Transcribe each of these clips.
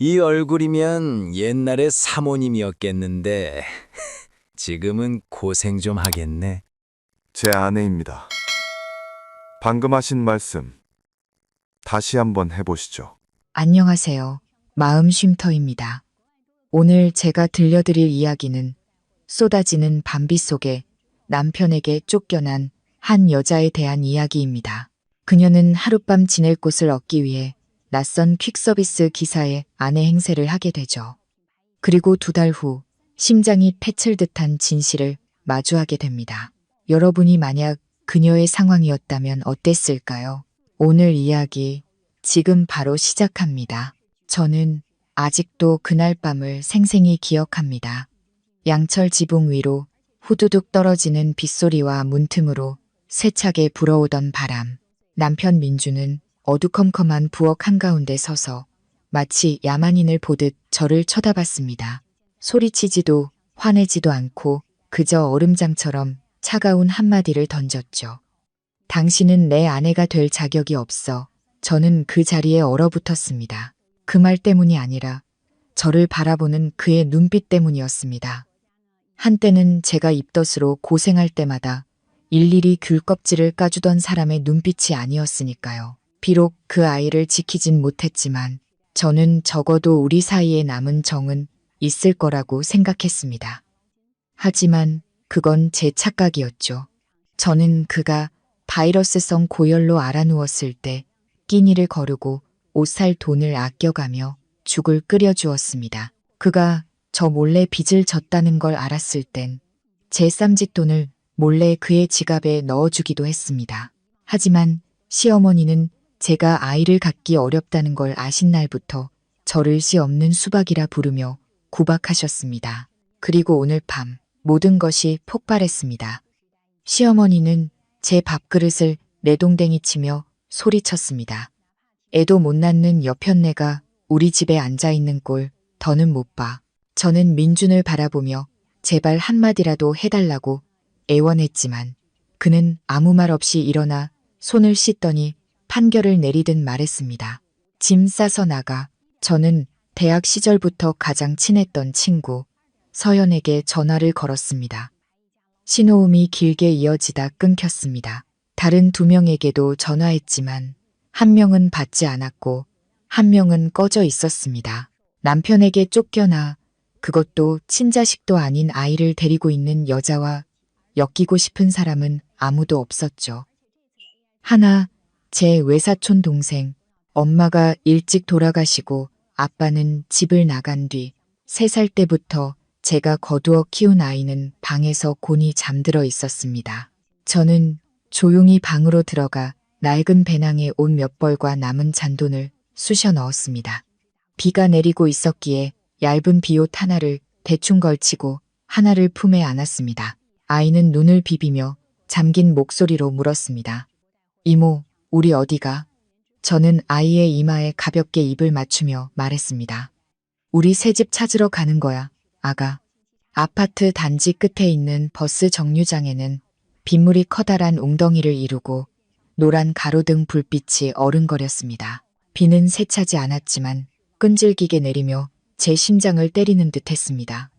이 얼굴이면 옛날에 사모님이었겠는데 지금은 고생 좀 하겠네. 제 아내입니다. 방금 하신 말씀 다시 한번 해보시죠. 안녕하세요. 마음 쉼터입니다. 오늘 제가 들려드릴 이야기는 쏟아지는 밤비 속에 남편에게 쫓겨난 한 여자에 대한 이야기입니다. 그녀는 하룻밤 지낼 곳을 얻기 위해 낯선 퀵서비스 기사의 아내 행세를 하게 되죠. 그리고 2달 후 심장이 패칠 듯한 진실을 마주하게 됩니다. 여러분이 만약 그녀의 상황이었다면 어땠을까요? 오늘 이야기 지금 바로 시작합니다. 저는 아직도 그날 밤을 생생히 기억합니다. 양철 지붕 위로 후두둑 떨어지는 빗소리와 문틈으로 세차게 불어오던 바람. 남편 민주는 어두컴컴한 부엌 한가운데 서서 마치 야만인을 보듯 저를 쳐다봤습니다. 소리치지도 화내지도 않고 그저 얼음장처럼 차가운 한마디를 던졌죠. 당신은 내 아내가 될 자격이 없어. 저는 그 자리에 얼어붙었습니다. 그 말 때문이 아니라 저를 바라보는 그의 눈빛 때문이었습니다. 한때는 제가 입덧으로 고생할 때마다 일일이 귤 껍질을 까주던 사람의 눈빛이 아니었으니까요. 비록 그 아이를 지키진 못했지만 저는 적어도 우리 사이에 남은 정은 있을 거라고 생각했습니다. 하지만 그건 제 착각이었죠. 저는 그가 바이러스성 고열로 알아누웠을 때 끼니를 거르고 옷 살 돈을 아껴가며 죽을 끓여주었습니다. 그가 저 몰래 빚을 졌다는 걸 알았을 땐 제 쌈짓돈을 몰래 그의 지갑에 넣어주기도 했습니다. 하지만 시어머니는 제가 아이를 갖기 어렵다는 걸 아신 날부터 저를 씨 없는 수박이라 부르며 구박하셨습니다. 그리고 오늘 밤 모든 것이 폭발했습니다. 시어머니는 제 밥그릇을 내동댕이 치며 소리쳤습니다. 애도 못 낳는 여편네가 우리 집에 앉아있는 꼴 더는 못 봐. 저는 민준을 바라보며 제발 한마디라도 해달라고 애원했지만 그는 아무 말 없이 일어나 손을 씻더니 판결을 내리듯 말했습니다. 짐 싸서 나가. 저는 대학 시절부터 가장 친했던 친구 서연에게 전화를 걸었습니다. 신호음이 길게 이어지다 끊겼습니다. 다른 2명에게도 전화했지만 1명은 받지 않았고 1명은 꺼져 있었습니다. 남편에게 쫓겨나 그것도 친자식도 아닌 아이를 데리고 있는 여자와 엮이고 싶은 사람은 아무도 없었죠. 하나, 제 외사촌 동생, 엄마가 일찍 돌아가시고 아빠는 집을 나간 뒤 3살 때부터 제가 거두어 키운 아이는 방에서 곤히 잠들어 있었습니다. 저는 조용히 방으로 들어가 낡은 배낭에 옷 몇 벌과 남은 잔돈을 쑤셔 넣었습니다. 비가 내리고 있었기에 얇은 비옷 하나를 대충 걸치고 하나를 품에 안았습니다. 아이는 눈을 비비며 잠긴 목소리로 물었습니다. 이모, 우리 어디가? 저는 아이의 이마에 가볍게 입을 맞추며 말했습니다. 우리 새집 찾으러 가는 거야, 아가. 아파트 단지 끝에 있는 버스 정류장에는 빗물이 커다란 웅덩이를 이루고 노란 가로등 불빛이 어른거렸습니다. 비는 세차지 않았지만 끈질기게 내리며 제 심장을 때리는 듯 했습니다.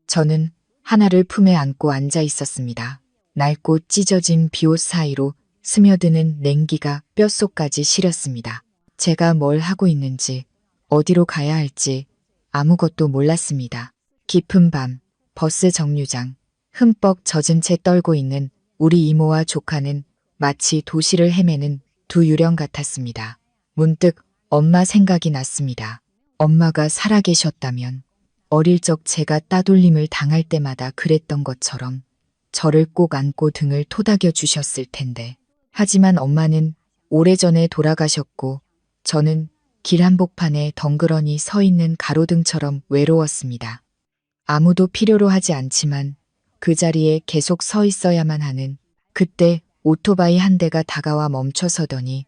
저는 하나를 품에 안고 앉아 있었습니다. 낡고 찢어진 비옷 사이로 스며드는 냉기가 뼛속까지 시렸습니다. 제가 뭘 하고 있는지, 어디로 가야 할지 아무것도 몰랐습니다. 깊은 밤, 버스 정류장, 흠뻑 젖은 채 떨고 있는 우리 이모와 조카는 마치 도시를 헤매는 두 유령 같았습니다. 문득 엄마 생각이 났습니다. 엄마가 살아계셨다면 어릴 적 제가 따돌림을 당할 때마다 그랬던 것처럼 저를 꼭 안고 등을 토닥여 주셨을 텐데. 하지만 엄마는 오래전에 돌아가셨고 저는 길 한복판에 덩그러니 서 있는 가로등처럼 외로웠습니다. 아무도 필요로 하지 않지만 그 자리에 계속 서 있어야만 하는 그때 오토바이 한 대가 다가와 멈춰서더니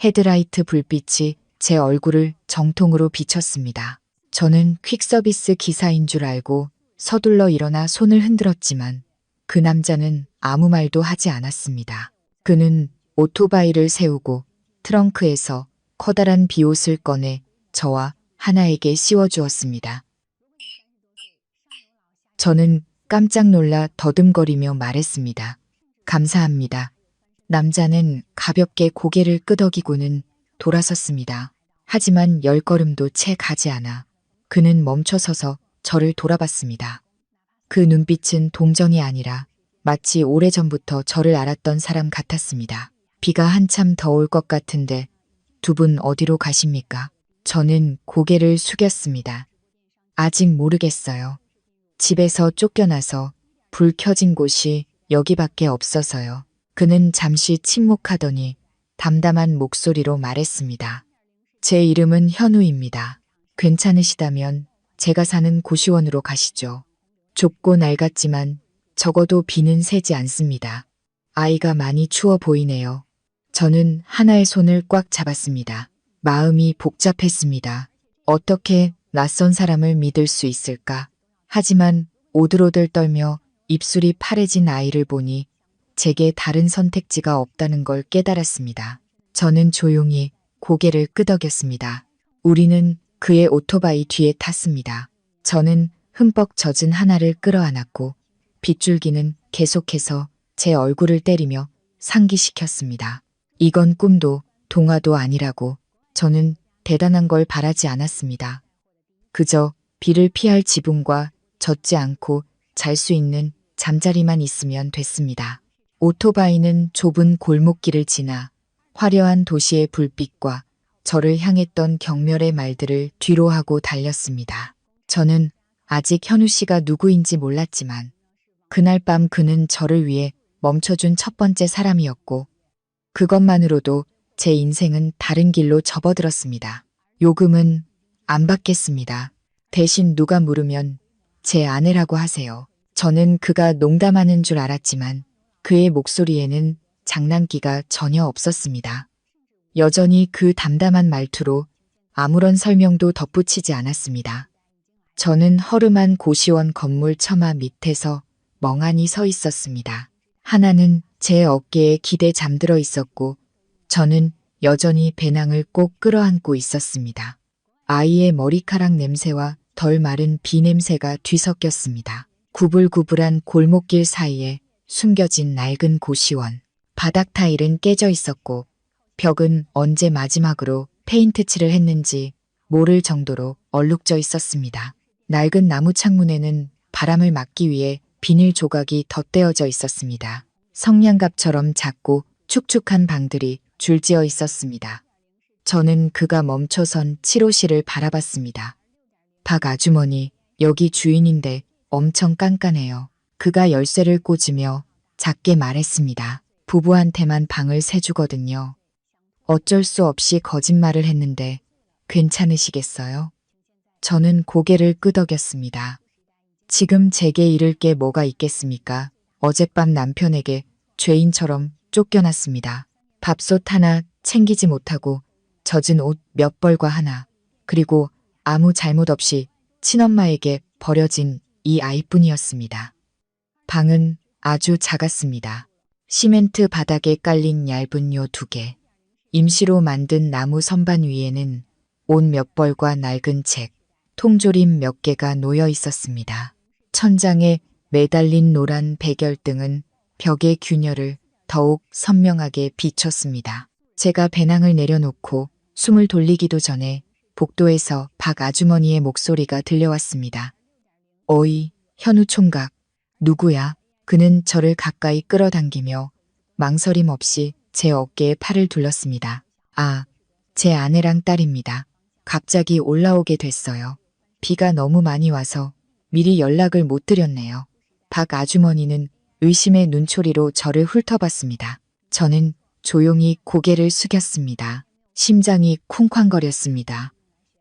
헤드라이트 불빛이 제 얼굴을 정통으로 비쳤습니다. 저는 퀵서비스 기사인 줄 알고 서둘러 일어나 손을 흔들었지만 그 남자는 아무 말도 하지 않았습니다. 그는 오토바이를 세우고 트렁크에서 커다란 비옷을 꺼내 저와 하나에게 씌워주었습니다. 저는 깜짝 놀라 더듬거리며 말했습니다. 감사합니다. 남자는 가볍게 고개를 끄덕이고는 돌아섰습니다. 하지만 10걸음도 채 가지 않아 그는 멈춰서서 저를 돌아봤습니다. 그 눈빛은 동정이 아니라 마치 오래전부터 저를 알았던 사람 같았습니다. 비가 한참 더 올 것 같은데 두 분 어디로 가십니까? 저는 고개를 숙였습니다. 아직 모르겠어요. 집에서 쫓겨나서 불 켜진 곳이 여기밖에 없어서요. 그는 잠시 침묵하더니 담담한 목소리로 말했습니다. 제 이름은 현우입니다. 괜찮으시다면 제가 사는 고시원으로 가시죠. 좁고 낡았지만 적어도 비는 새지 않습니다. 아이가 많이 추워 보이네요. 저는 하나의 손을 꽉 잡았습니다. 마음이 복잡했습니다. 어떻게 낯선 사람을 믿을 수 있을까? 하지만 오들오들 떨며 입술이 파래진 아이를 보니 제게 다른 선택지가 없다는 걸 깨달았습니다. 저는 조용히 고개를 끄덕였습니다. 우리는 그의 오토바이 뒤에 탔습니다. 저는 흠뻑 젖은 하나를 끌어안았고 빗줄기는 계속해서 제 얼굴을 때리며 상기시켰습니다. 이건 꿈도 동화도 아니라고. 저는 대단한 걸 바라지 않았습니다. 그저 비를 피할 지붕과 젖지 않고 잘 수 있는 잠자리만 있으면 됐습니다. 오토바이는 좁은 골목길을 지나 화려한 도시의 불빛과 저를 향했던 경멸의 말들을 뒤로하고 달렸습니다. 저는 아직 현우 씨가 누구인지 몰랐지만 그날 밤 그는 저를 위해 멈춰준 첫 번째 사람이었고 그것만으로도 제 인생은 다른 길로 접어들었습니다. 요금은 안 받겠습니다. 대신 누가 물으면 제 아내라고 하세요. 저는 그가 농담하는 줄 알았지만 그의 목소리에는 장난기가 전혀 없었습니다. 여전히 그 담담한 말투로 아무런 설명도 덧붙이지 않았습니다. 저는 허름한 고시원 건물 처마 밑에서 멍하니 서 있었습니다. 하나는 제 어깨에 기대 잠들어 있었고 저는 여전히 배낭을 꼭 끌어안고 있었습니다. 아이의 머리카락 냄새와 덜 마른 비 냄새가 뒤섞였습니다. 구불구불한 골목길 사이에 숨겨진 낡은 고시원. 바닥 타일은 깨져 있었고 벽은 언제 마지막으로 페인트 칠을 했는지 모를 정도로 얼룩져 있었습니다. 낡은 나무 창문에는 바람을 막기 위해 비닐 조각이 덧대어져 있었습니다. 성냥갑처럼 작고 축축한 방들이 줄지어 있었습니다. 저는 그가 멈춰선 칠호실을 바라봤습니다. 박 아주머니, 여기 주인인데 엄청 깐깐해요. 그가 열쇠를 꽂으며 작게 말했습니다. 부부한테만 방을 세주거든요. 어쩔 수 없이 거짓말을 했는데 괜찮으시겠어요? 저는 고개를 끄덕였습니다. 지금 제게 잃을 게 뭐가 있겠습니까? 어젯밤 남편에게 죄인처럼 쫓겨났습니다. 밥솥 하나 챙기지 못하고 젖은 옷 몇 벌과 하나, 그리고 아무 잘못 없이 친엄마에게 버려진 이 아이뿐이었습니다. 방은 아주 작았습니다. 시멘트 바닥에 깔린 얇은 요 2개. 임시로 만든 나무 선반 위에는 옷 몇 벌과 낡은 책, 통조림 몇 개가 놓여 있었습니다. 천장에 매달린 노란 백열등은 벽의 균열을 더욱 선명하게 비췄습니다. 제가 배낭을 내려놓고 숨을 돌리기도 전에 복도에서 박 아주머니의 목소리가 들려왔습니다. 어이, 현우 총각, 누구야? 그는 저를 가까이 끌어당기며 망설임 없이 제 어깨에 팔을 둘렀습니다. 아, 제 아내랑 딸입니다. 갑자기 올라오게 됐어요. 비가 너무 많이 와서 미리 연락을 못 드렸네요. 박 아주머니는 의심의 눈초리로 저를 훑어봤습니다. 저는 조용히 고개를 숙였습니다. 심장이 쿵쾅거렸습니다.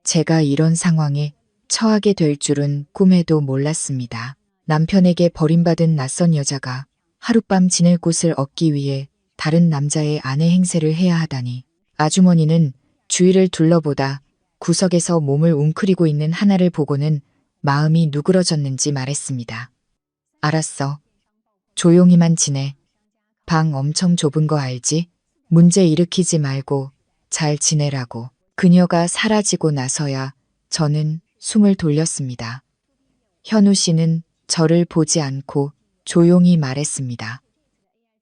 제가 이런 상황에 처하게 될 줄은 꿈에도 몰랐습니다. 남편에게 버림받은 낯선 여자가 하룻밤 지낼 곳을 얻기 위해 다른 남자의 아내 행세를 해야 하다니. 아주머니는 주위를 둘러보다 구석에서 몸을 웅크리고 있는 하나를 보고는 마음이 누그러졌는지 말했습니다. 알았어. 조용히만 지내. 방 엄청 좁은 거 알지? 문제 일으키지 말고 잘 지내라고. 그녀가 사라지고 나서야 저는 숨을 돌렸습니다. 현우 씨는 저를 보지 않고 조용히 말했습니다.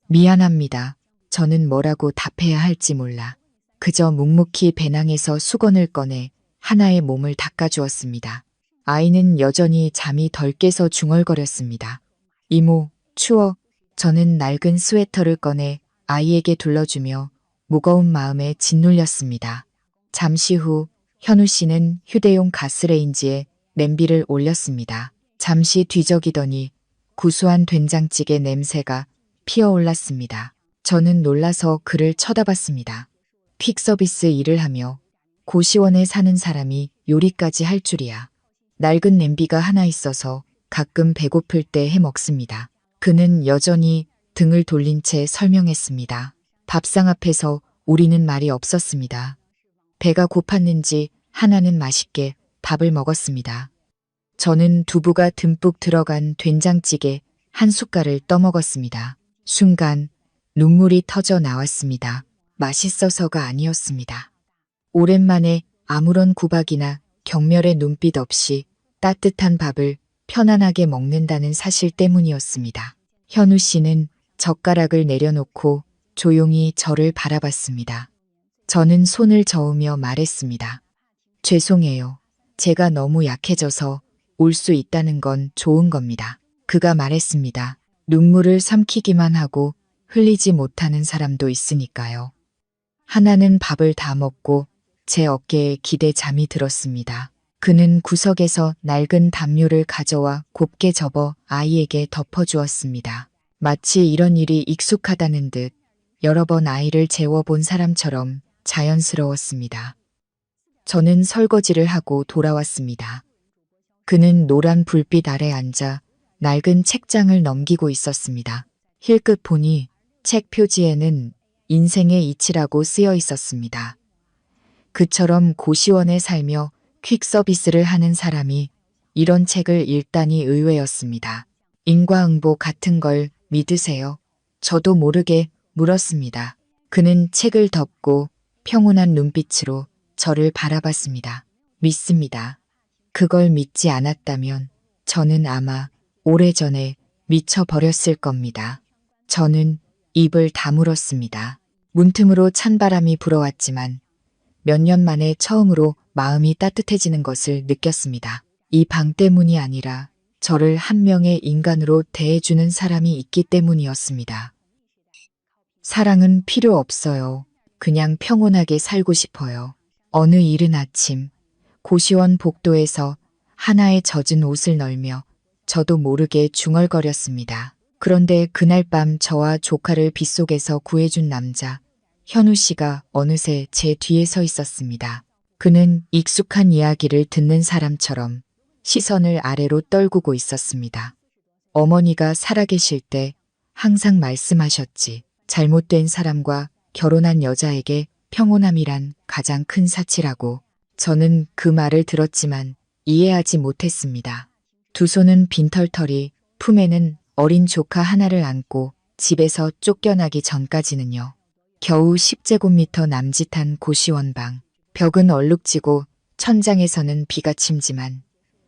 미안합니다. 저는 뭐라고 답해야 할지 몰라. 그저 묵묵히 배낭에서 수건을 꺼내 하나의 몸을 닦아주었습니다. 아이는 여전히 잠이 덜 깨서 중얼거렸습니다. 이모, 추워. 저는 낡은 스웨터를 꺼내 아이에게 둘러주며 무거운 마음에 짓눌렸습니다. 잠시 후 현우 씨는 휴대용 가스레인지에 냄비를 올렸습니다. 잠시 뒤적이더니 구수한 된장찌개 냄새가 피어올랐습니다. 저는 놀라서 그를 쳐다봤습니다. 퀵서비스 일을 하며 고시원에 사는 사람이 요리까지 할 줄이야. 낡은 냄비가 하나 있어서 가끔 배고플 때 해 먹습니다. 그는 여전히 등을 돌린 채 설명했습니다. 밥상 앞에서 우리는 말이 없었습니다. 배가 고팠는지 하나는 맛있게 밥을 먹었습니다. 저는 두부가 듬뿍 들어간 된장찌개 한 숟갈을 떠먹었습니다. 순간 눈물이 터져 나왔습니다. 맛있어서가 아니었습니다. 오랜만에 아무런 구박이나 경멸의 눈빛 없이 따뜻한 밥을 편안하게 먹는다는 사실 때문이었습니다. 현우 씨는 젓가락을 내려놓고 조용히 저를 바라봤습니다. 저는 손을 저으며 말했습니다. 죄송해요. 제가 너무 약해져서 울 수 있다는 건 좋은 겁니다. 그가 말했습니다. 눈물을 삼키기만 하고 흘리지 못하는 사람도 있으니까요. 하나는 밥을 다 먹고 제 어깨에 기대 잠이 들었습니다. 그는 구석에서 낡은 담요를 가져와 곱게 접어 아이에게 덮어주었습니다. 마치 이런 일이 익숙하다는 듯 여러 번 아이를 재워본 사람처럼 자연스러웠습니다. 저는 설거지를 하고 돌아왔습니다. 그는 노란 불빛 아래 앉아 낡은 책장을 넘기고 있었습니다. 힐끗 보니 책 표지에는 인생의 이치라고 쓰여 있었습니다. 그처럼 고시원에 살며 퀵서비스를 하는 사람이 이런 책을 읽다니 의외였습니다. 인과응보 같은 걸 믿으세요? 저도 모르게 물었습니다. 그는 책을 덮고 평온한 눈빛으로 저를 바라봤습니다. 믿습니다. 그걸 믿지 않았다면 저는 아마 오래전에 미쳐버렸을 겁니다. 저는 입을 다물었습니다. 문틈으로 찬바람이 불어왔지만 몇 년 만에 처음으로 마음이 따뜻해지는 것을 느꼈습니다. 이 방 때문이 아니라 저를 한 명의 인간으로 대해주는 사람이 있기 때문이었습니다. 사랑은 필요 없어요. 그냥 평온하게 살고 싶어요. 어느 이른 아침 고시원 복도에서 하나의 젖은 옷을 널며 저도 모르게 중얼거렸습니다. 그런데 그날 밤 저와 조카를 빗속에서 구해준 남자 현우 씨가 어느새 제 뒤에 서 있었습니다. 그는 익숙한 이야기를 듣는 사람처럼 시선을 아래로 떨구고 있었습니다. 어머니가 살아계실 때 항상 말씀하셨지. 잘못된 사람과 결혼한 여자에게 평온함이란 가장 큰 사치라고. 저는 그 말을 들었지만 이해하지 못했습니다. 두 손은 빈털터리, 품에는 어린 조카 하나를 안고 집에서 쫓겨나기 전까지는요. 겨우 10제곱미터 남짓한 고시원 방. 벽은 얼룩지고 천장에서는 비가 침지만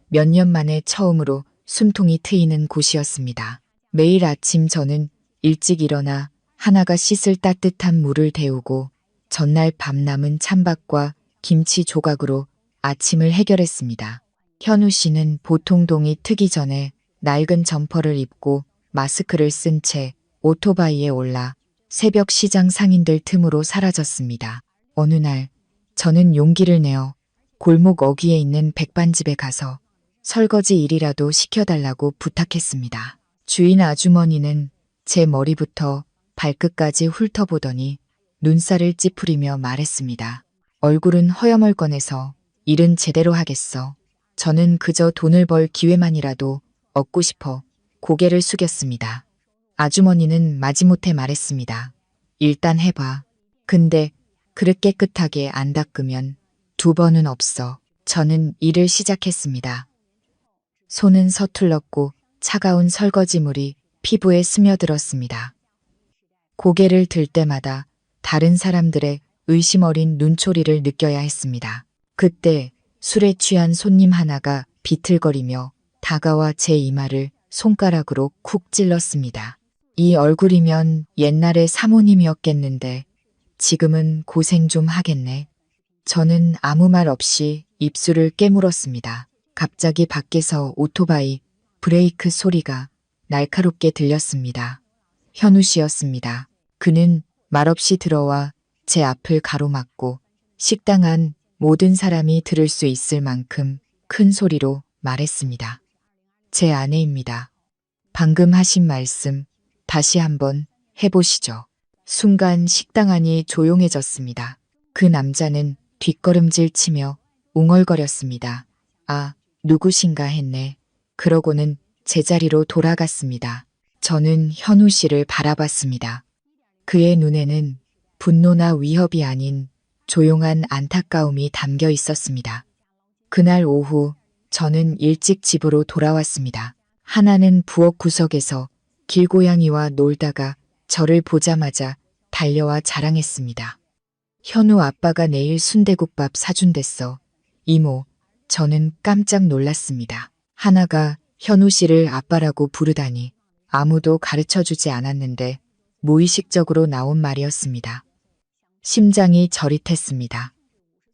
몇 년 만에 처음으로 숨통이 트이는 곳이었습니다. 매일 아침 저는 일찍 일어나 하나가 씻을 따뜻한 물을 데우고 전날 밤 남은 찬밥과 김치 조각으로 아침을 해결했습니다. 현우 씨는 보통동이 트기 전에 낡은 점퍼를 입고 마스크를 쓴 채 오토바이에 올라 새벽 시장 상인들 틈으로 사라졌습니다. 어느 날 저는 용기를 내어 골목 어귀에 있는 백반집에 가서 설거지 일이라도 시켜달라고 부탁했습니다. 주인 아주머니는 제 머리부터 발끝까지 훑어보더니 눈살을 찌푸리며 말했습니다. 얼굴은 허여멀건해서 일은 제대로 하겠어. 저는 그저 돈을 벌 기회만이라도 얻고 싶어 고개를 숙였습니다. 아주머니는 마지못해 말했습니다. 일단 해봐. 근데 그릇 깨끗하게 안 닦으면 두 번은 없어. 저는 일을 시작했습니다. 손은 서툴렀고 차가운 설거지물이 피부에 스며들었습니다. 고개를 들 때마다 다른 사람들의 의심 어린 눈초리를 느껴야 했습니다. 그때 술에 취한 손님 하나가 비틀거리며 다가와 제 이마를 손가락으로 쿡 찔렀습니다. 이 얼굴이면 옛날의 사모님이었겠는데 지금은 고생 좀 하겠네. 저는 아무 말 없이 입술을 깨물었습니다. 갑자기 밖에서 오토바이 브레이크 소리가 날카롭게 들렸습니다. 현우 씨였습니다. 그는 말없이 들어와 제 앞을 가로막고 식당 안 모든 사람이 들을 수 있을 만큼 큰 소리로 말했습니다. 제 아내입니다. 방금 하신 말씀 다시 한번 해보시죠. 순간 식당 안이 조용해졌습니다. 그 남자는 뒷걸음질 치며 웅얼거렸습니다. 아, 누구신가 했네. 그러고는 제자리로 돌아갔습니다. 저는 현우 씨를 바라봤습니다. 그의 눈에는 분노나 위협이 아닌 조용한 안타까움이 담겨 있었습니다. 그날 오후 저는 일찍 집으로 돌아왔습니다. 하나는 부엌 구석에서 길고양이와 놀다가 저를 보자마자 달려와 자랑했습니다. 현우 아빠가 내일 순대국밥 사준댔어. 이모, 저는 깜짝 놀랐습니다. 하나가 현우 씨를 아빠라고 부르다니 아무도 가르쳐주지 않았는데 무의식적으로 나온 말이었습니다. 심장이 저릿했습니다.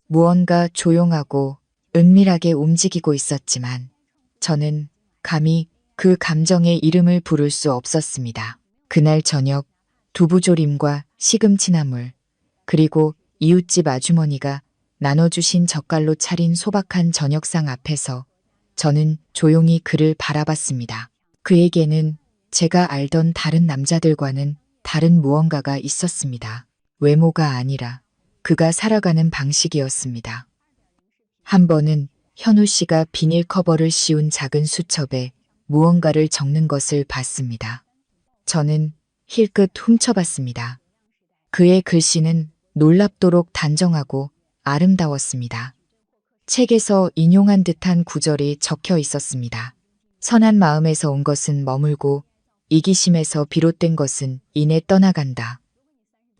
무언가 조용하고 은밀하게 움직이고 있었지만 저는 감히 그 감정의 이름을 부를 수 없었습니다. 그날 저녁 두부조림과 시금치 나물 그리고 이웃집 아주머니가 나눠주신 젓갈로 차린 소박한 저녁상 앞에서 저는 조용히 그를 바라봤습니다. 그에게는 제가 알던 다른 남자들과는 다른 무언가가 있었습니다. 외모가 아니라 그가 살아가는 방식이었습니다. 한 번은 현우 씨가 비닐 커버를 씌운 작은 수첩에 무언가를 적는 것을 봤습니다. 저는 힐끗 훔쳐봤습니다. 그의 글씨는 놀랍도록 단정하고 아름다웠습니다. 책에서 인용한 듯한 구절이 적혀 있었습니다. 선한 마음에서 온 것은 머물고 이기심에서 비롯된 것은 이내 떠나간다.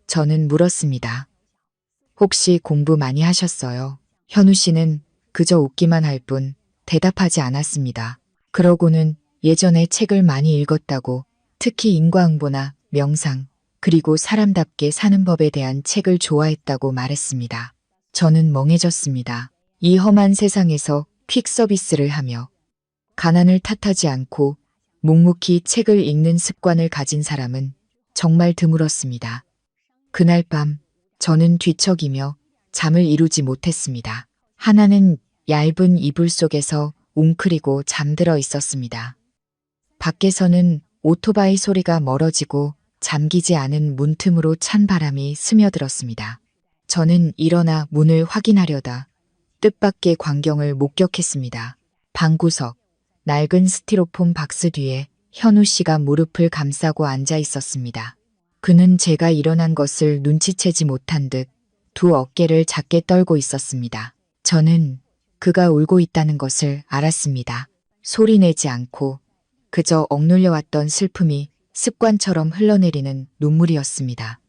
저는 물었습니다. 혹시 공부 많이 하셨어요? 현우 씨는 그저 웃기만 할 뿐 대답하지 않았습니다. 그러고는 예전에 책을 많이 읽었다고, 특히 인과응보나 명상, 그리고 사람답게 사는 법에 대한 책을 좋아했다고 말했습니다. 저는 멍해졌습니다. 이 험한 세상에서 퀵 서비스를 하며 가난을 탓하지 않고 묵묵히 책을 읽는 습관을 가진 사람은 정말 드물었습니다. 그날 밤 저는 뒤척이며 잠을 이루지 못했습니다. 하나는 얇은 이불 속에서 웅크리고 잠들어 있었습니다. 밖에서는 오토바이 소리가 멀어지고 잠기지 않은 문틈으로 찬 바람이 스며들었습니다. 저는 일어나 문을 확인하려다 뜻밖의 광경을 목격했습니다. 방구석, 낡은 스티로폼 박스 뒤에 현우 씨가 무릎을 감싸고 앉아 있었습니다. 그는 제가 일어난 것을 눈치채지 못한 듯 두 어깨를 작게 떨고 있었습니다. 저는 그가 울고 있다는 것을 알았습니다. 소리내지 않고 그저 억눌려왔던 슬픔이 습관처럼 흘러내리는 눈물이었습니다.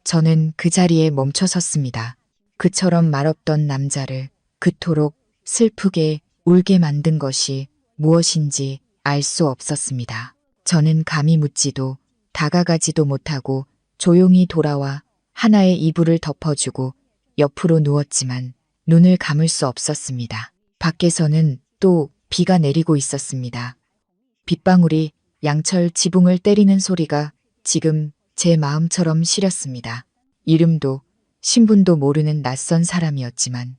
저는 그 자리에 멈춰 섰습니다. 그처럼 말없던 남자를 그토록 슬프게 울게 만든 것이 무엇인지 알 수 없었습니다. 저는 감히 묻지도 다가가지도 못하고 조용히 돌아와 하나의 이불을 덮어주고 옆으로 누웠지만 눈을 감을 수 없었습니다. 밖에서는 또 비가 내리고 있었습니다. 빗방울이 양철 지붕을 때리는 소리가 지금 제 마음처럼 시렸습니다. 이름도 신분도 모르는 낯선 사람이었지만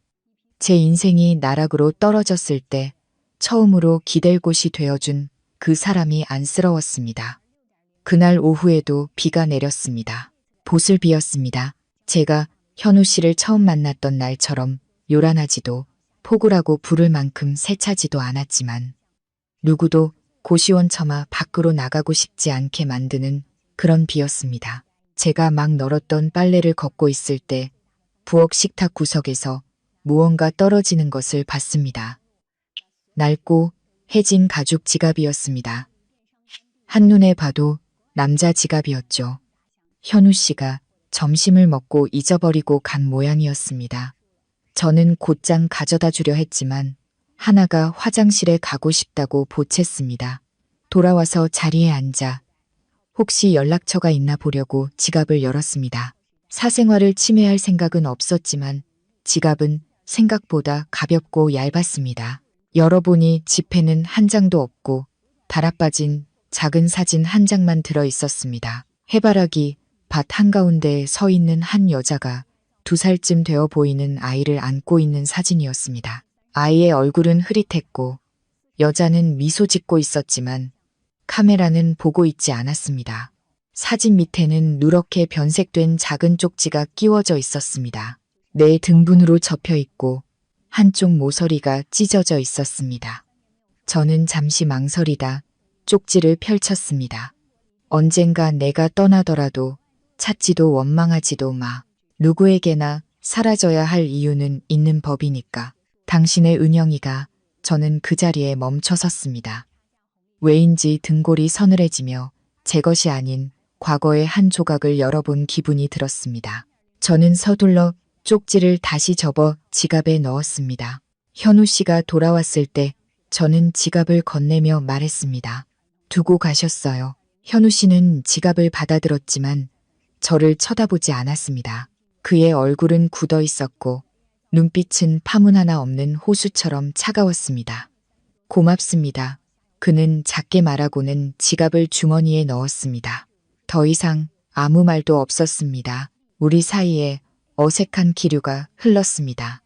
제 인생이 나락으로 떨어졌을 때 처음으로 기댈 곳이 되어준 그 사람이 안쓰러웠습니다. 그날 오후에도 비가 내렸습니다. 보슬비였습니다. 제가 현우 씨를 처음 만났던 날처럼 요란하지도 폭우라고 부를 만큼 세차지도 않았지만 누구도 고시원처마 밖으로 나가고 싶지 않게 만드는 그런 비였습니다. 제가 막 널었던 빨래를 걷고 있을 때 부엌 식탁 구석에서 무언가 떨어지는 것을 봤습니다. 낡고 해진 가죽 지갑이었습니다. 한눈에 봐도 남자 지갑이었죠. 현우 씨가 점심을 먹고 잊어버리고 간 모양이었습니다. 저는 곧장 가져다 주려 했지만 하나가 화장실에 가고 싶다고 보챘습니다. 돌아와서 자리에 앉아 혹시 연락처가 있나 보려고 지갑을 열었습니다. 사생활을 침해할 생각은 없었지만 지갑은 생각보다 가볍고 얇았습니다. 열어보니 지폐는 한 장도 없고 달아빠진 작은 사진 한 장만 들어 있었습니다. 해바라기 밭 한가운데에 서 있는 한 여자가 2살쯤 되어 보이는 아이를 안고 있는 사진이었습니다. 아이의 얼굴은 흐릿했고 여자는 미소 짓고 있었지만 카메라는 보고 있지 않았습니다. 사진 밑에는 누렇게 변색된 작은 쪽지가 끼워져 있었습니다. 내 등분으로 접혀 있고 한쪽 모서리가 찢어져 있었습니다. 저는 잠시 망설이다 쪽지를 펼쳤습니다. 언젠가 내가 떠나더라도 찾지도 원망하지도 마. 누구에게나 사라져야 할 이유는 있는 법이니까. 당신의 은영이가. 저는 그 자리에 멈춰 섰습니다. 왜인지 등골이 서늘해지며 제 것이 아닌 과거의 한 조각을 열어본 기분이 들었습니다. 저는 서둘러 쪽지를 다시 접어 지갑에 넣었습니다. 현우 씨가 돌아왔을 때 저는 지갑을 건네며 말했습니다. 두고 가셨어요. 현우 씨는 지갑을 받아들었지만 저를 쳐다보지 않았습니다. 그의 얼굴은 굳어 있었고 눈빛은 파문 하나 없는 호수처럼 차가웠습니다. 고맙습니다. 그는 작게 말하고는 지갑을 주머니에 넣었습니다. 더 이상 아무 말도 없었습니다. 우리 사이에 어색한 기류가 흘렀습니다.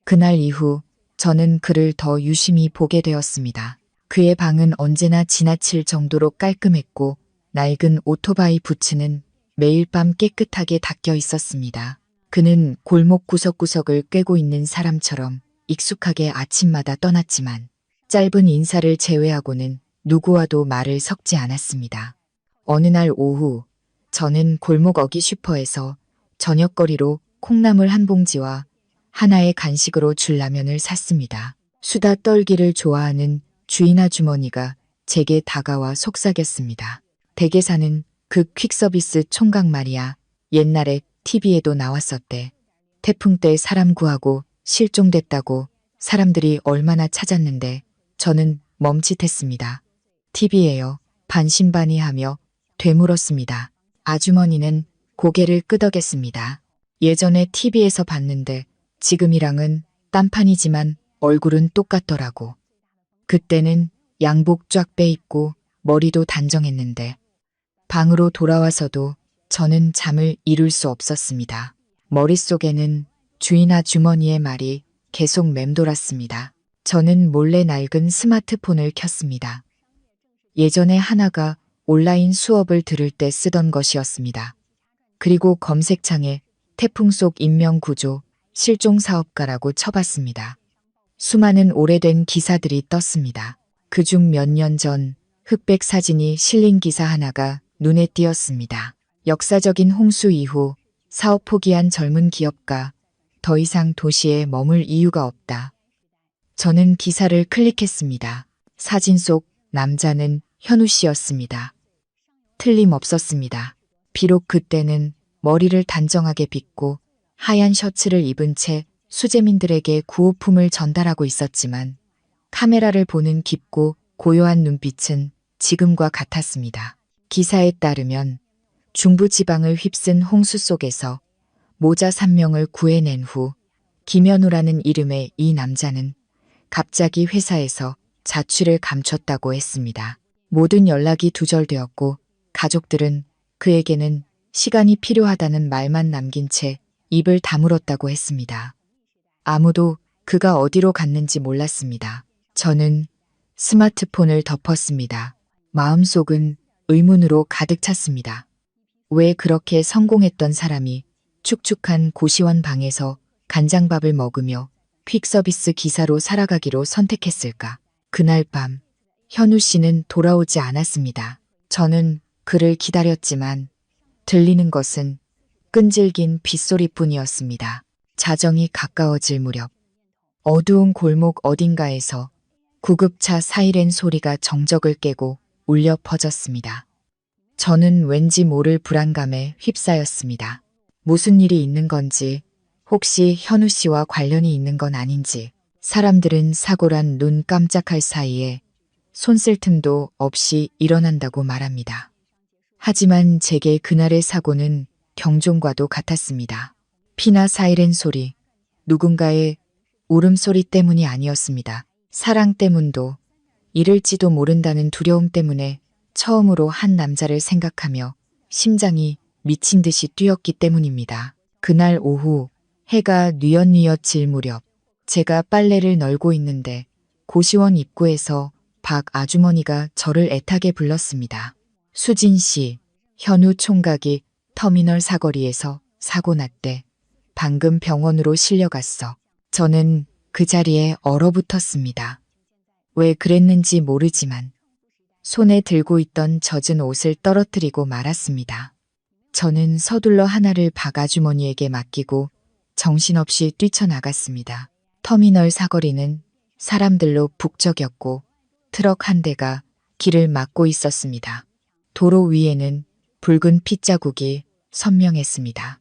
그날 이후 저는 그를 더 유심히 보게 되었습니다. 그의 방은 언제나 지나칠 정도로 깔끔했고 낡은 오토바이 부츠는 매일 밤 깨끗하게 닦여 있었습니다. 그는 골목 구석구석을 꿰고 있는 사람처럼 익숙하게 아침마다 떠났지만 짧은 인사를 제외하고는 누구와도 말을 섞지 않았습니다. 어느 날 오후 저는 골목 어기 슈퍼에서 저녁거리로 콩나물 한 봉지와 하나의 간식으로 줄 라면을 샀습니다. 수다 떨기를 좋아하는 주인 아주머니가 제게 다가와 속삭였습니다. 댁에 사는 그 퀵서비스 총각 말이야. 옛날에 TV에도 나왔었대. 태풍 때 사람 구하고 실종됐다고 사람들이 얼마나 찾았는데 저는 멈칫했습니다. TV예요. 반신반의하며 되물었습니다. 아주머니는 고개를 끄덕였습니다. 예전에 TV에서 봤는데 지금이랑은 딴판이지만 얼굴은 똑같더라고. 그때는 양복 쫙 빼입고 머리도 단정했는데 방으로 돌아와서도 저는 잠을 이룰 수 없었습니다. 머릿속에는 주인 아주머니의 말이 계속 맴돌았습니다. 저는 몰래 낡은 스마트폰을 켰습니다. 예전에 하나가 온라인 수업을 들을 때 쓰던 것이었습니다. 그리고 검색창에 태풍 속 인명구조 실종사업가라고 쳐봤습니다. 수많은 오래된 기사들이 떴습니다. 그중 몇 년 전 흑백 사진이 실린 기사 하나가 눈에 띄었습니다. 역사적인 홍수 이후 사업 포기한 젊은 기업가, 더 이상 도시에 머물 이유가 없다. 저는 기사를 클릭했습니다. 사진 속 남자는 현우 씨였습니다. 틀림없었습니다. 비록 그때는 머리를 단정하게 빗고 하얀 셔츠를 입은 채 수재민들에게 구호품을 전달하고 있었지만 카메라를 보는 깊고 고요한 눈빛은 지금과 같았습니다. 기사에 따르면 중부지방을 휩쓴 홍수 속에서 모자 3명을 구해낸 후 김현우라는 이름의 이 남자는 갑자기 회사에서 자취를 감췄다고 했습니다. 모든 연락이 두절되었고 가족들은 그에게는 시간이 필요하다는 말만 남긴 채 입을 다물었다고 했습니다. 아무도 그가 어디로 갔는지 몰랐습니다. 저는 스마트폰을 덮었습니다. 마음속은 의문으로 가득 찼습니다. 왜 그렇게 성공했던 사람이 축축한 고시원 방에서 간장밥을 먹으며 퀵서비스 기사로 살아가기로 선택했을까? 그날 밤 현우 씨는 돌아오지 않았습니다. 저는 그를 기다렸지만 들리는 것은 끈질긴 빗소리뿐이었습니다. 자정이 가까워질 무렵 어두운 골목 어딘가에서 구급차 사이렌 소리가 정적을 깨고 울려 퍼졌습니다. 저는 왠지 모를 불안감에 휩싸였습니다. 무슨 일이 있는 건지 혹시 현우 씨와 관련이 있는 건 아닌지. 사람들은 사고란 눈 깜짝할 사이에 손 쓸 틈도 없이 일어난다고 말합니다. 하지만 제게 그날의 사고는 경종과도 같았습니다. 피나 사이렌 소리, 누군가의 울음소리 때문이 아니었습니다. 사랑 때문도, 잃을지도 모른다는 두려움 때문에 처음으로 한 남자를 생각하며 심장이 미친 듯이 뛰었기 때문입니다. 그날 오후 해가 뉘엿뉘엿 질 무렵 제가 빨래를 널고 있는데 고시원 입구에서 박 아주머니가 저를 애타게 불렀습니다. 수진 씨, 현우 총각이 터미널 사거리에서 사고 났대. 방금 병원으로 실려갔어. 저는 그 자리에 얼어붙었습니다. 왜 그랬는지 모르지만 손에 들고 있던 젖은 옷을 떨어뜨리고 말았습니다. 저는 서둘러 하나를 박 아주머니에게 맡기고 정신없이 뛰쳐나갔습니다. 터미널 사거리는 사람들로 북적였고 트럭 한 대가 길을 막고 있었습니다. 도로 위에는 붉은 핏자국이 선명했습니다.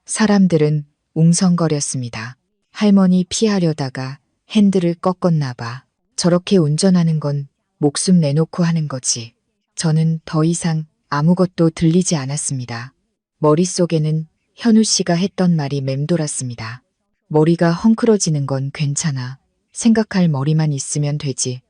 사람들은 웅성거렸습니다. 할머니 피하려다가 핸들을 꺾었나 봐. 저렇게 운전하는 건 목숨 내놓고 하는 거지. 저는 더 이상 아무것도 들리지 않았습니다. 머릿속에는 현우 씨가 했던 말이 맴돌았습니다. 머리가 헝클어지는 건 괜찮아. 생각할 머리만 있으면 되지.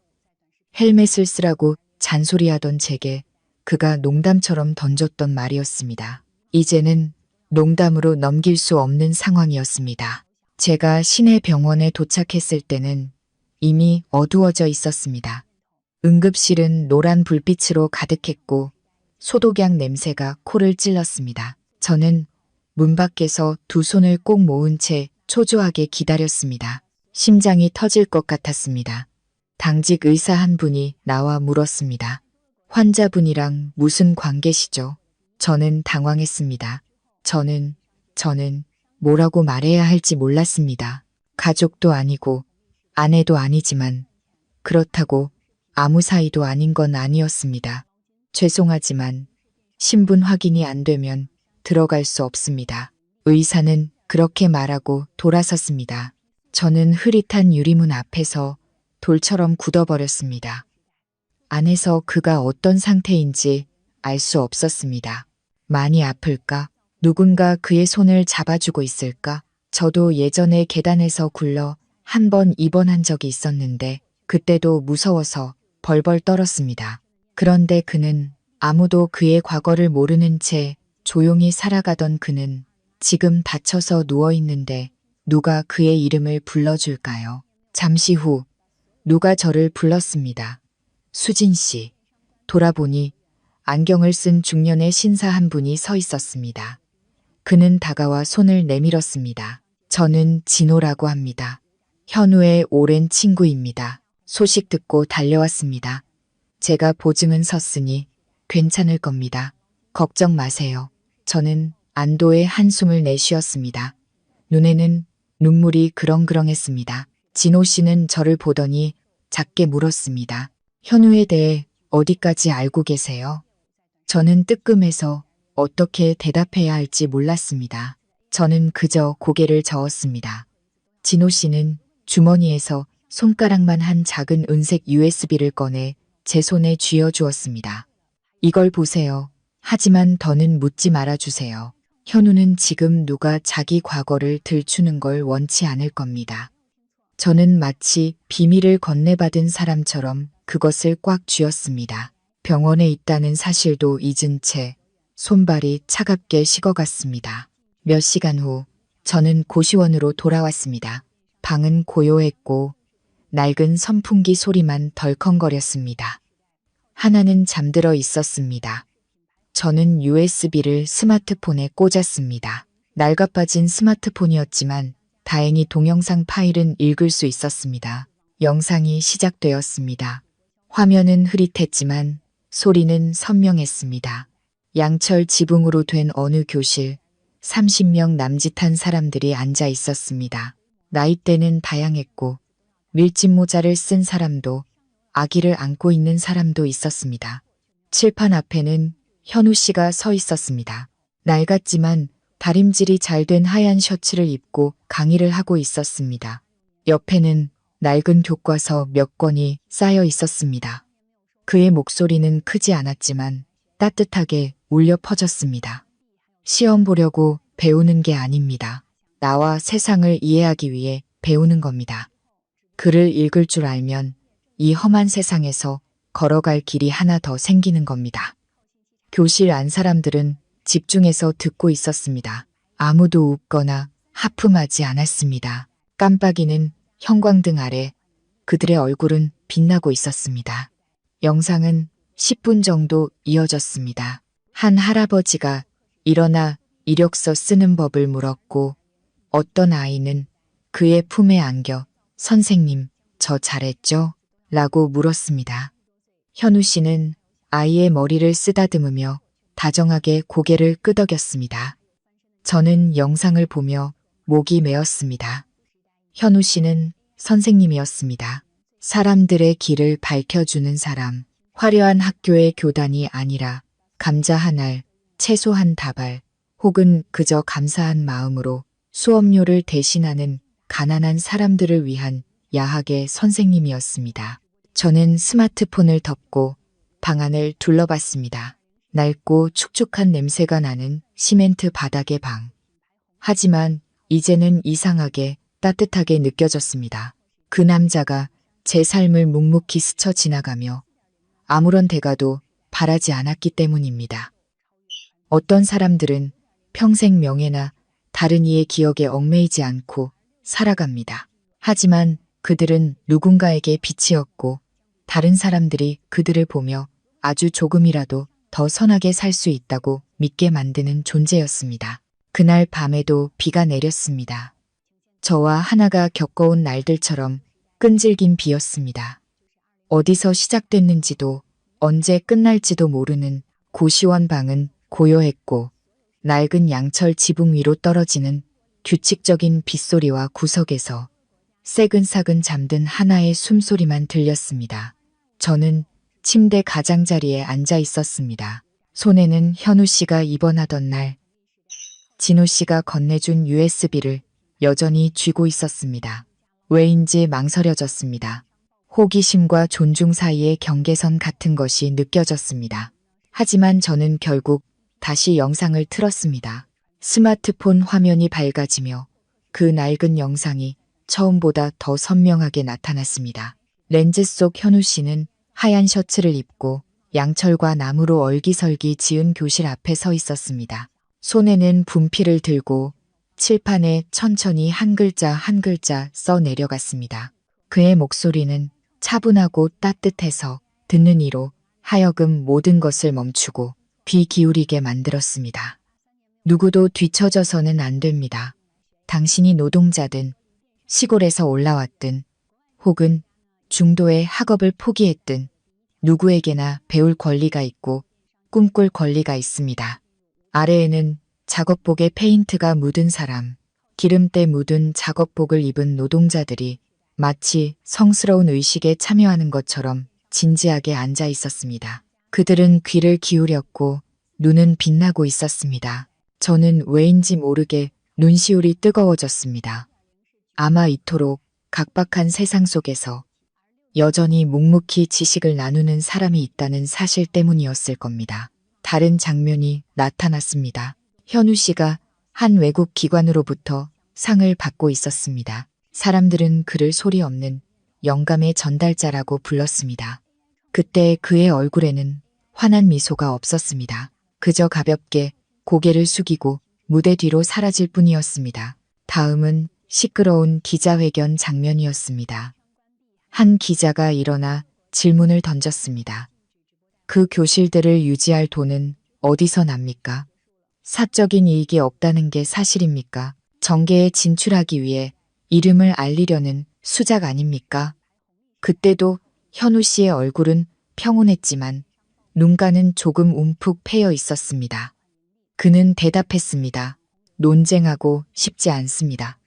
헬멧을 쓰라고 잔소리하던 제게 그가 농담처럼 던졌던 말이었습니다. 이제는 농담으로 넘길 수 없는 상황이었습니다. 제가 시내 병원에 도착했을 때는 이미 어두워져 있었습니다. 응급실은 노란 불빛으로 가득했고 소독약 냄새가 코를 찔렀습니다. 저는 문 밖에서 두 손을 꼭 모은 채 초조하게 기다렸습니다. 심장이 터질 것 같았습니다. 당직 의사 한 분이 나와 물었습니다. 환자분이랑 무슨 관계시죠? 저는 당황했습니다. 저는 뭐라고 말해야 할지 몰랐습니다. 가족도 아니고 아내도 아니지만 그렇다고 아무 사이도 아닌 건 아니었습니다. 죄송하지만 신분 확인이 안 되면 들어갈 수 없습니다. 의사는 그렇게 말하고 돌아섰습니다. 저는 흐릿한 유리문 앞에서 돌처럼 굳어버렸습니다. 안에서 그가 어떤 상태인지 알 수 없었습니다. 많이 아플까? 누군가 그의 손을 잡아주고 있을까? 저도 예전에 계단에서 굴러 한 번 입원한 적이 있었는데 그때도 무서워서 벌벌 떨었습니다. 그런데 그는 아무도 그의 과거를 모르는 채 조용히 살아가던 그는 지금 다쳐서 누워있는데 누가 그의 이름을 불러줄까요? 잠시 후 누가 저를 불렀습니다. 수진 씨. 돌아보니 안경을 쓴 중년의 신사 한 분이 서 있었습니다. 그는 다가와 손을 내밀었습니다. 저는 진호라고 합니다. 현우의 오랜 친구입니다. 소식 듣고 달려왔습니다. 제가 보증은 섰으니 괜찮을 겁니다. 걱정 마세요. 저는 안도의 한숨을 내쉬었습니다. 눈에는 눈물이 그렁그렁했습니다. 진호 씨는 저를 보더니 작게 물었습니다. 현우에 대해 어디까지 알고 계세요? 저는 뜨끔해서 어떻게 대답해야 할지 몰랐습니다. 저는 그저 고개를 저었습니다. 진호 씨는 주머니에서 손가락만 한 작은 은색 USB를 꺼내 제 손에 쥐어주었습니다. 이걸 보세요. 하지만 더는 묻지 말아주세요. 현우는 지금 누가 자기 과거를 들추는 걸 원치 않을 겁니다. 저는 마치 비밀을 건네받은 사람처럼 그것을 꽉 쥐었습니다. 병원에 있다는 사실도 잊은 채 손발이 차갑게 식어갔습니다. 몇 시간 후 저는 고시원으로 돌아왔습니다. 방은 고요했고 낡은 선풍기 소리만 덜컹거렸습니다. 하나는 잠들어 있었습니다. 저는 USB를 스마트폰에 꽂았습니다. 낡아빠진 스마트폰이었지만 다행히 동영상 파일은 읽을 수 있었습니다. 영상이 시작되었습니다. 화면은 흐릿했지만 소리는 선명했습니다. 양철 지붕으로 된 어느 교실, 30명 남짓한 사람들이 앉아 있었습니다. 나이대는 다양했고 밀짚 모자를 쓴 사람도 아기를 안고 있는 사람도 있었습니다. 칠판 앞에는 현우 씨가 서 있었습니다. 낡았지만 다림질이 잘 된 하얀 셔츠를 입고 강의를 하고 있었습니다. 옆에는 낡은 교과서 몇 권이 쌓여 있었습니다. 그의 목소리는 크지 않았지만 따뜻하게 울려 퍼졌습니다. 시험 보려고 배우는 게 아닙니다. 나와 세상을 이해하기 위해 배우는 겁니다. 글을 읽을 줄 알면 이 험한 세상에서 걸어갈 길이 하나 더 생기는 겁니다. 교실 안 사람들은 집중해서 듣고 있었습니다. 아무도 웃거나 하품하지 않았습니다. 깜빡이는 형광등 아래 그들의 얼굴은 빛나고 있었습니다. 영상은 10분 정도 이어졌습니다. 한 할아버지가 일어나 이력서 쓰는 법을 물었고 어떤 아이는 그의 품에 안겨 선생님, 저 잘했죠? 라고 물었습니다. 현우 씨는 아이의 머리를 쓰다듬으며 다정하게 고개를 끄덕였습니다. 저는 영상을 보며 목이 메었습니다. 현우 씨는 선생님이었습니다. 사람들의 길을 밝혀주는 사람, 화려한 학교의 교단이 아니라 감자 한 알, 채소 한 다발, 혹은 그저 감사한 마음으로 수업료를 대신하는 가난한 사람들을 위한 야학의 선생님이었습니다. 저는 스마트폰을 덮고 방안을 둘러봤습니다. 낡고 축축한 냄새가 나는 시멘트 바닥의 방. 하지만 이제는 이상하게 따뜻하게 느껴졌습니다. 그 남자가 제 삶을 묵묵히 스쳐 지나가며 아무런 대가도 바라지 않았기 때문입니다. 어떤 사람들은 평생 명예나 다른 이의 기억에 얽매이지 않고 살아갑니다. 하지만 그들은 누군가에게 빛이었고 다른 사람들이 그들을 보며 아주 조금이라도 더 선하게 살 수 있다고 믿게 만드는 존재였습니다. 그날 밤에도 비가 내렸습니다. 저와 하나가 겪어온 날들처럼 끈질긴 비였습니다. 어디서 시작됐는지도 언제 끝날지도 모르는 고시원 방은 고요했고 낡은 양철 지붕 위로 떨어지는 규칙적인 빗소리와 구석에서 새근사근 잠든 하나의 숨소리만 들렸습니다. 저는 침대 가장자리에 앉아 있었습니다. 손에는 현우 씨가 입원하던 날 진우 씨가 건네준 USB를 여전히 쥐고 있었습니다. 왜인지 망설여졌습니다. 호기심과 존중 사이의 경계선 같은 것이 느껴졌습니다. 하지만 저는 결국 다시 영상을 틀었습니다. 스마트폰 화면이 밝아지며 그 낡은 영상이 처음보다 더 선명하게 나타났습니다. 렌즈 속 현우 씨는 하얀 셔츠를 입고 양철과 나무로 얼기설기 지은 교실 앞에 서 있었습니다. 손에는 분필을 들고 칠판에 천천히 한 글자 한 글자 써 내려갔습니다. 그의 목소리는 차분하고 따뜻해서 듣는 이로 하여금 모든 것을 멈추고 귀 기울이게 만들었습니다. 누구도 뒤처져서는 안 됩니다. 당신이 노동자든 시골에서 올라왔든 혹은 중도의 학업을 포기했든 누구에게나 배울 권리가 있고 꿈꿀 권리가 있습니다. 아래에는 작업복에 페인트가 묻은 사람, 기름때 묻은 작업복을 입은 노동자들이 마치 성스러운 의식에 참여하는 것처럼 진지하게 앉아 있었습니다. 그들은 귀를 기울였고 눈은 빛나고 있었습니다. 저는 왜인지 모르게 눈시울이 뜨거워졌습니다. 아마 이토록 각박한 세상 속에서 여전히 묵묵히 지식을 나누는 사람이 있다는 사실 때문이었을 겁니다. 다른 장면이 나타났습니다. 현우 씨가 한 외국 기관으로부터 상을 받고 있었습니다. 사람들은 그를 소리 없는 영감의 전달자라고 불렀습니다. 그때 그의 얼굴에는 환한 미소가 없었습니다. 그저 가볍게 고개를 숙이고 무대 뒤로 사라질 뿐이었습니다. 다음은 시끄러운 기자회견 장면이었습니다. 한 기자가 일어나 질문을 던졌습니다. 그 교실들을 유지할 돈은 어디서 납니까? 사적인 이익이 없다는 게 사실입니까? 정계에 진출하기 위해 이름을 알리려는 수작 아닙니까? 그때도 현우 씨의 얼굴은 평온했지만 눈가는 조금 움푹 패여 있었습니다. 그는 대답했습니다. 논쟁하고 싶지 않습니다.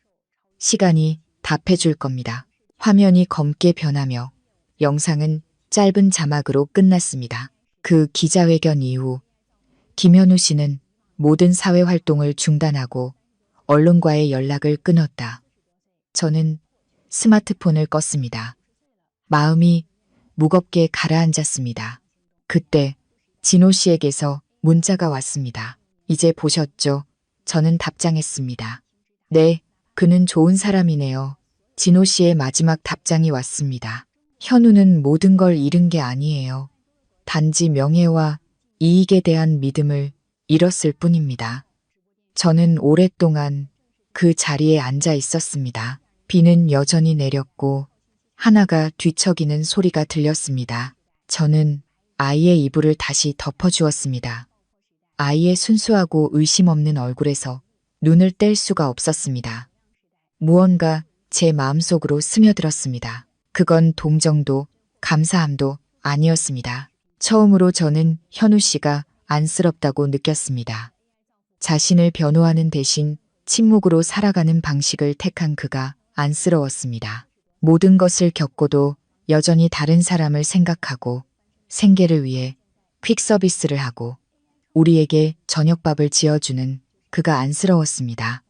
시간이 답해줄 겁니다. 화면이 검게 변하며 영상은 짧은 자막으로 끝났습니다. 그 기자회견 이후 김현우 씨는 모든 사회 활동을 중단하고 언론과의 연락을 끊었다. 저는 스마트폰을 껐습니다. 마음이 무겁게 가라앉았습니다. 그때 진호 씨에게서 문자가 왔습니다. 이제 보셨죠? 저는 답장했습니다. 네, 그는 좋은 사람이네요. 진호 씨의 마지막 답장이 왔습니다. 현우는 모든 걸 잃은 게 아니에요. 단지 명예와 이익에 대한 믿음을 잃었을 뿐입니다. 저는 오랫동안 그 자리에 앉아 있었습니다. 비는 여전히 내렸고 하나가 뒤척이는 소리가 들렸습니다. 저는 아이의 이불을 다시 덮어주었습니다. 아이의 순수하고 의심 없는 얼굴에서 눈을 뗄 수가 없었습니다. 무언가 제 마음속으로 스며들었습니다. 그건 동정도 감사함도 아니었습니다. 처음으로 저는 현우 씨가 안쓰럽다고 느꼈습니다. 자신을 변호하는 대신 침묵으로 살아가는 방식을 택한 그가 안쓰러웠습니다. 모든 것을 겪고도 여전히 다른 사람을 생각하고 생계를 위해 퀵 서비스를 하고 우리에게 저녁밥을 지어주는 그가 안쓰러웠습니다.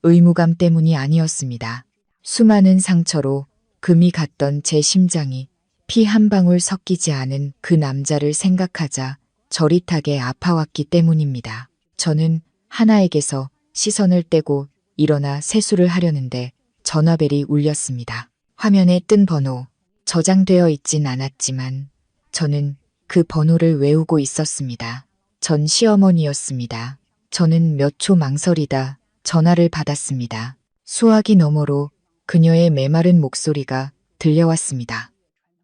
의무감 때문이 아니었습니다. 수많은 상처로 금이 갔던 제 심장이 피 한 방울 섞이지 않은 그 남자를 생각하자 저릿하게 아파왔기 때문입니다. 저는 하나에게서 시선을 떼고 일어나 세수를 하려는데 전화벨이 울렸습니다. 화면에 뜬 번호, 저장되어 있진 않았지만 저는 그 번호를 외우고 있었습니다. 전 시어머니였습니다. 저는 몇 초 망설이다 전화를 받았습니다. 수화기 너머로 그녀의 메마른 목소리가 들려왔습니다.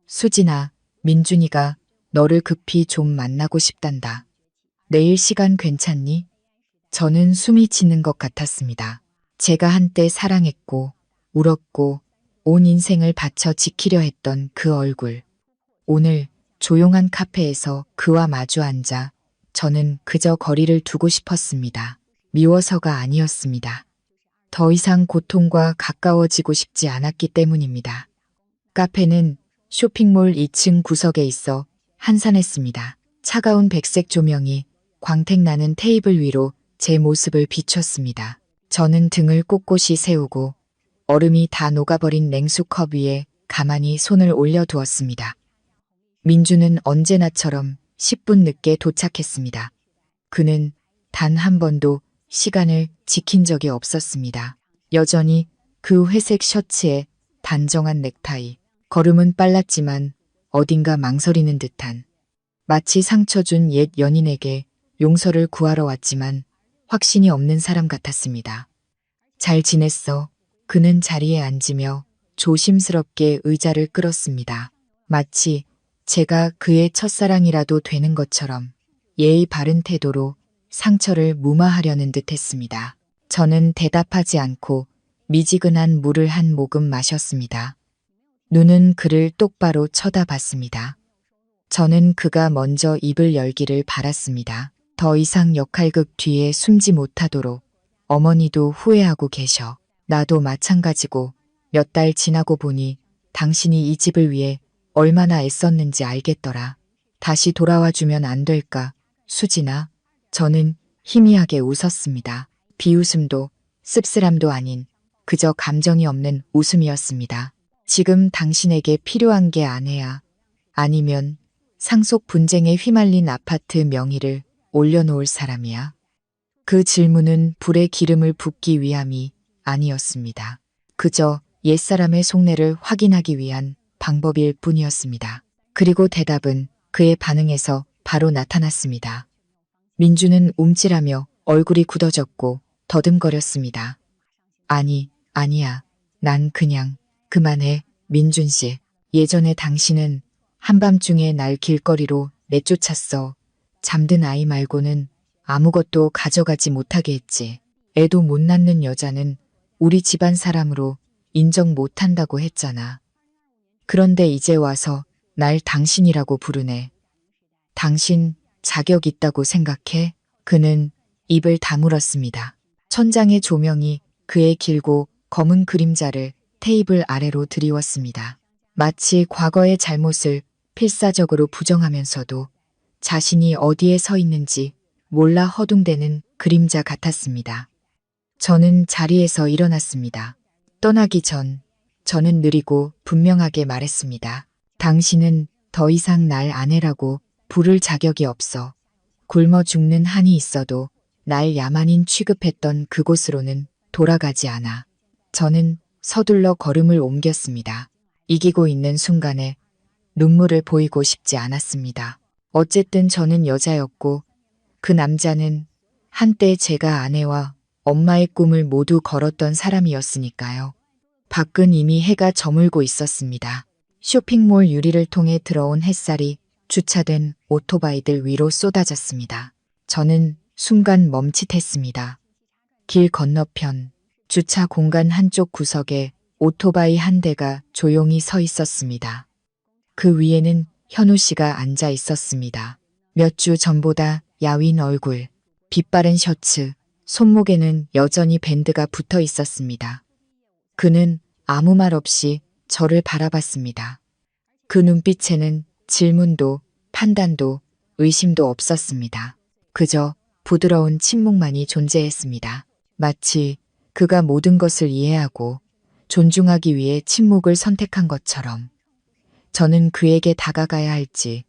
수진아, 민준이가 너를 급히 좀 만나고 싶단다. 내일 시간 괜찮니? 저는 숨이 치는 것 같았습니다. 제가 한때 사랑했고 울었고 온 인생을 바쳐 지키려 했던 그 얼굴. 오늘 조용한 카페에서 그와 마주 앉아 저는 그저 거리를 두고 싶었습니다. 미워서가 아니었습니다. 더 이상 고통과 가까워지고 싶지 않았기 때문입니다. 카페는 쇼핑몰 2층 구석에 있어 한산했습니다. 차가운 백색 조명이 광택나는 테이블 위로 제 모습을 비췄습니다. 저는 등을 꼿꼿이 세우고 얼음이 다 녹아버린 냉수컵 위에 가만히 손을 올려두었습니다. 민주는 언제나처럼 10분 늦게 도착했습니다. 그는 단 한 번도 시간을 지킨 적이 없었습니다. 여전히 그 회색 셔츠에 단정한 넥타이, 걸음은 빨랐지만 어딘가 망설이는 듯한, 마치 상처 준 옛 연인에게 용서를 구하러 왔지만 확신이 없는 사람 같았습니다. 잘 지냈어. 그는 자리에 앉으며 조심스럽게 의자를 끌었습니다. 마치 제가 그의 첫사랑이라도 되는 것처럼 예의 바른 태도로 상처를 무마하려는 듯 했습니다. 저는 대답하지 않고 미지근한 물을 한 모금 마셨습니다. 눈은 그를 똑바로 쳐다봤습니다. 저는 그가 먼저 입을 열기를 바랐습니다. 더 이상 역할극 뒤에 숨지 못하도록. 어머니도 후회하고 계셔. 나도 마찬가지고 몇 달 지나고 보니 당신이 이 집을 위해 얼마나 애썼는지 알겠더라. 다시 돌아와주면 안 될까, 수진아? 저는 희미하게 웃었습니다. 비웃음도 씁쓸함도 아닌 그저 감정이 없는 웃음이었습니다. 지금 당신에게 필요한 게 아내야? 아니면 상속 분쟁에 휘말린 아파트 명의를 올려놓을 사람이야? 그 질문은 불에 기름을 붓기 위함이 아니었습니다. 그저 옛사람의 속내를 확인하기 위한 방법일 뿐이었습니다. 그리고 대답은 그의 반응에서 바로 나타났습니다. 민주는 움찔하며 얼굴이 굳어졌고 더듬거렸습니다. 아니야. 난 그냥 그만해, 민준 씨. 예전에 당신은 한밤중에 날 길거리로 내쫓았어. 잠든 아이 말고는 아무것도 가져가지 못하게 했지. 애도 못 낳는 여자는 우리 집안 사람으로 인정 못한다고 했잖아. 그런데 이제 와서 날 당신이라고 부르네. 당신 자격 있다고 생각해? 그는 입을 다물었습니다. 천장의 조명이 그의 길고 검은 그림자를 테이블 아래로 드리웠습니다. 마치 과거의 잘못을 필사적으로 부정하면서도 자신이 어디에 서 있는지 몰라 허둥대는 그림자 같았습니다. 저는 자리에서 일어났습니다. 떠나기 전 저는 느리고 분명하게 말했습니다. 당신은 더 이상 날 아내라고 부를 자격이 없어. 굶어 죽는 한이 있어도 날 야만인 취급했던 그곳으로는 돌아가지 않아. 저는 서둘러 걸음을 옮겼습니다. 이기고 있는 순간에 눈물을 보이고 싶지 않았습니다. 어쨌든 저는 여자였고 그 남자는 한때 제가 아내와 엄마의 꿈을 모두 걸었던 사람이었으니까요. 밖은 이미 해가 저물고 있었습니다. 쇼핑몰 유리를 통해 들어온 햇살이 주차된 오토바이들 위로 쏟아졌습니다. 저는 순간 멈칫했습니다. 길 건너편 주차 공간 한쪽 구석에 오토바이 한 대가 조용히 서 있었습니다. 그 위에는 현우 씨가 앉아 있었습니다. 몇 주 전보다 야윈 얼굴, 빛바랜 셔츠, 손목에는 여전히 밴드가 붙어 있었습니다. 그는 아무 말 없이 저를 바라봤습니다. 그 눈빛에는 질문도 판단도 의심도 없었습니다. 그저 부드러운 침묵만이 존재했습니다. 마치 그가 모든 것을 이해하고 존중하기 위해 침묵을 선택한 것처럼. 저는 그에게 다가가야 할지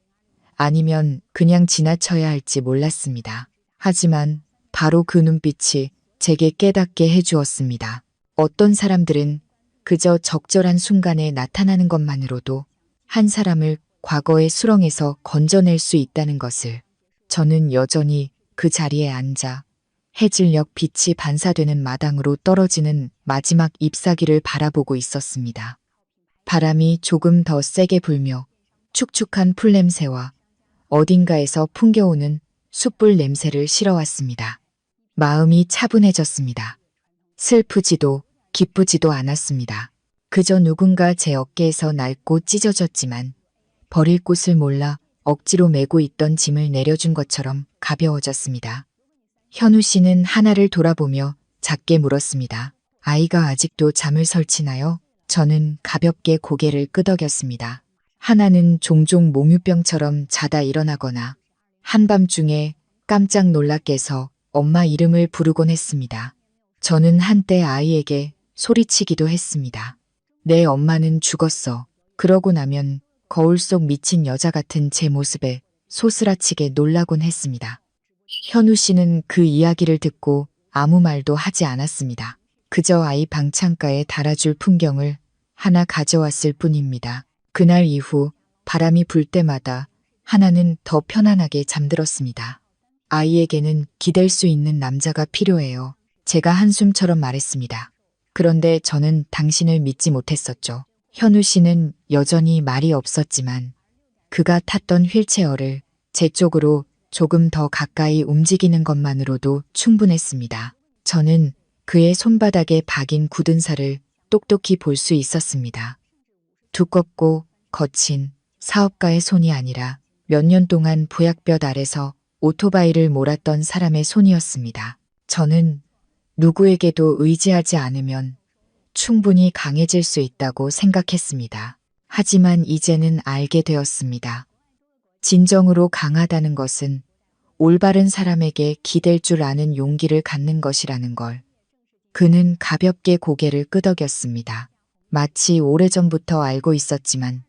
아니면 그냥 지나쳐야 할지 몰랐습니다. 하지만 바로 그 눈빛이 제게 깨닫게 해주었습니다. 어떤 사람들은 그저 적절한 순간에 나타나는 것만으로도 한 사람을 과거의 수렁에서 건져낼 수 있다는 것을. 저는 여전히 그 자리에 앉아 해질녘 빛이 반사되는 마당으로 떨어지는 마지막 잎사귀를 바라보고 있었습니다. 바람이 조금 더 세게 불며 축축한 풀냄새와 어딘가에서 풍겨오는 숯불 냄새를 실어왔습니다. 마음이 차분해졌습니다. 슬프지도 기쁘지도 않았습니다. 그저 누군가 제 어깨에서 낡고 찢어졌지만 버릴 곳을 몰라 억지로 메고 있던 짐을 내려준 것처럼 가벼워졌습니다. 현우 씨는 하나를 돌아보며 작게 물었습니다. 아이가 아직도 잠을 설치나요? 저는 가볍게 고개를 끄덕였습니다. 하나는 종종 몽유병처럼 자다 일어나거나 한밤중에 깜짝 놀라 깨서 엄마 이름을 부르곤 했습니다. 저는 한때 아이에게 소리치기도 했습니다. 내 엄마는 죽었어. 그러고 나면 거울 속 미친 여자 같은 제 모습에 소스라치게 놀라곤 했습니다. 현우 씨는 그 이야기를 듣고 아무 말도 하지 않았습니다. 그저 아이 방창가에 달아줄 풍경을 하나 가져왔을 뿐입니다. 그날 이후 바람이 불 때마다 하나는 더 편안하게 잠들었습니다. 아이에게는 기댈 수 있는 남자가 필요해요. 제가 한숨처럼 말했습니다. 그런데 저는 당신을 믿지 못했었죠. 현우 씨는 여전히 말이 없었지만 그가 탔던 휠체어를 제 쪽으로 조금 더 가까이 움직이는 것만으로도 충분했습니다. 저는 그의 손바닥에 박인 굳은 살을 똑똑히 볼 수 있었습니다. 두껍고 거친 사업가의 손이 아니라 몇 년 동안 보약볕 아래서 오토바이를 몰았던 사람의 손이었습니다. 저는 누구에게도 의지하지 않으면 충분히 강해질 수 있다고 생각했습니다. 하지만 이제는 알게 되었습니다. 진정으로 강하다는 것은 올바른 사람에게 기댈 줄 아는 용기를 갖는 것이라는 걸. 그는 가볍게 고개를 끄덕였습니다. 마치 오래전부터 알고 있었지만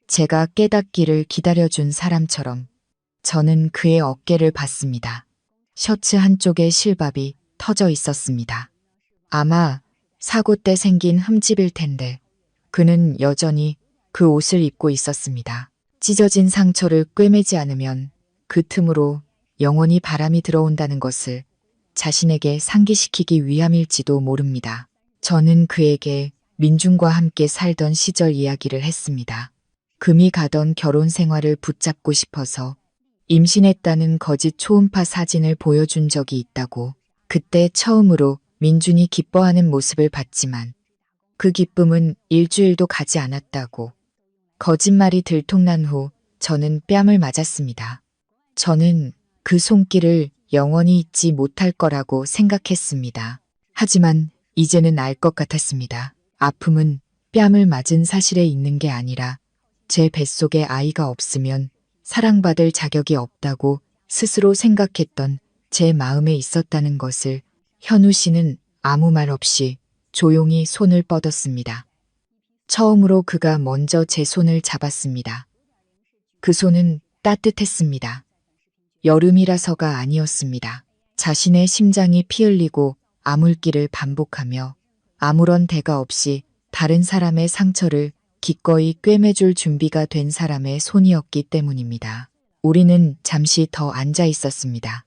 제가 깨닫기를 기다려준 사람처럼 저는 그의 어깨를 봤습니다. 셔츠 한쪽에 실밥이 터져 있었습니다. 아마 사고 때 생긴 흠집일 텐데 그는 여전히 그 옷을 입고 있었습니다. 찢어진 상처를 꿰매지 않으면 그 틈으로 영원히 바람이 들어온다는 것을 자신에게 상기시키기 위함일지도 모릅니다. 저는 그에게 민중과 함께 살던 시절 이야기를 했습니다. 금이 가던 결혼 생활을 붙잡고 싶어서 임신했다는 거짓 초음파 사진을 보여준 적이 있다고. 그때 처음으로 민준이 기뻐하는 모습을 봤지만 그 기쁨은 일주일도 가지 않았다고. 거짓말이 들통난 후 저는 뺨을 맞았습니다. 저는 그 손길을 영원히 잊지 못할 거라고 생각했습니다. 하지만 이제는 알 것 같았습니다. 아픔은 뺨을 맞은 사실에 있는 게 아니라 제 뱃속에 아이가 없으면 사랑받을 자격이 없다고 스스로 생각했던 제 마음에 있었다는 것을 현우 씨는 아무 말 없이 조용히 손을 뻗었습니다. 처음으로 그가 먼저 제 손을 잡았습니다. 그 손은 따뜻했습니다. 여름이라서가 아니었습니다. 자신의 심장이 피 흘리고 아물기를 반복하며 아무런 대가 없이 다른 사람의 상처를 기꺼이 꿰매줄 준비가 된 사람의 손이었기 때문입니다. 우리는 잠시 더 앉아 있었습니다.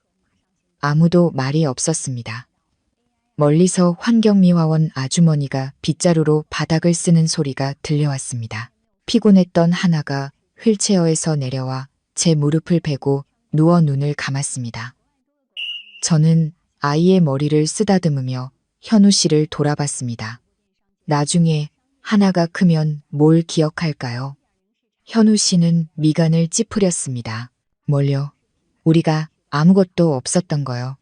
아무도 말이 없었습니다. 멀리서 환경미화원 아주머니가 빗자루로 바닥을 쓰는 소리가 들려왔습니다. 피곤했던 하나가 휠체어에서 내려와 제 무릎을 베고 누워 눈을 감았습니다. 저는 아이의 머리를 쓰다듬으며 현우 씨를 돌아봤습니다. 나중에 하나가 크면 뭘 기억할까요? 현우 씨는 미간을 찌푸렸습니다. 뭘요? 우리가 아무것도 없었던 거요.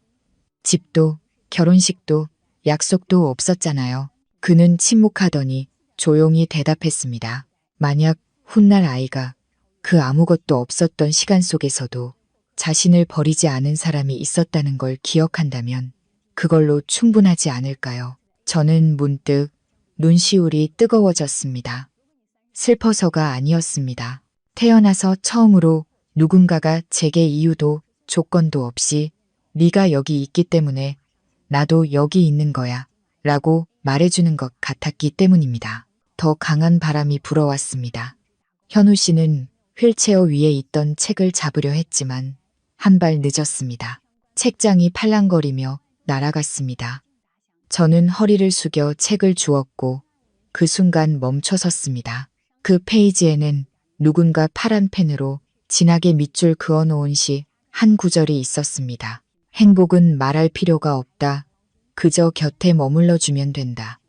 집도, 결혼식도, 약속도 없었잖아요. 그는 침묵하더니 조용히 대답했습니다. 만약 훗날 아이가 그 아무것도 없었던 시간 속에서도 자신을 버리지 않은 사람이 있었다는 걸 기억한다면 그걸로 충분하지 않을까요? 저는 문득 눈시울이 뜨거워졌습니다. 슬퍼서가 아니었습니다. 태어나서 처음으로 누군가가 제게 이유도 조건도 없이 네가 여기 있기 때문에 나도 여기 있는 거야 라고 말해주는 것 같았기 때문입니다. 더 강한 바람이 불어왔습니다. 현우 씨는 휠체어 위에 있던 책을 잡으려 했지만 한 발 늦었습니다. 책장이 팔랑거리며 날아갔습니다. 저는 허리를 숙여 책을 주었고 그 순간 멈춰섰습니다. 그 페이지에는 누군가 파란 펜으로 진하게 밑줄 그어놓은 시 한 구절이 있었습니다. 행복은 말할 필요가 없다. 그저 곁에 머물러주면 된다.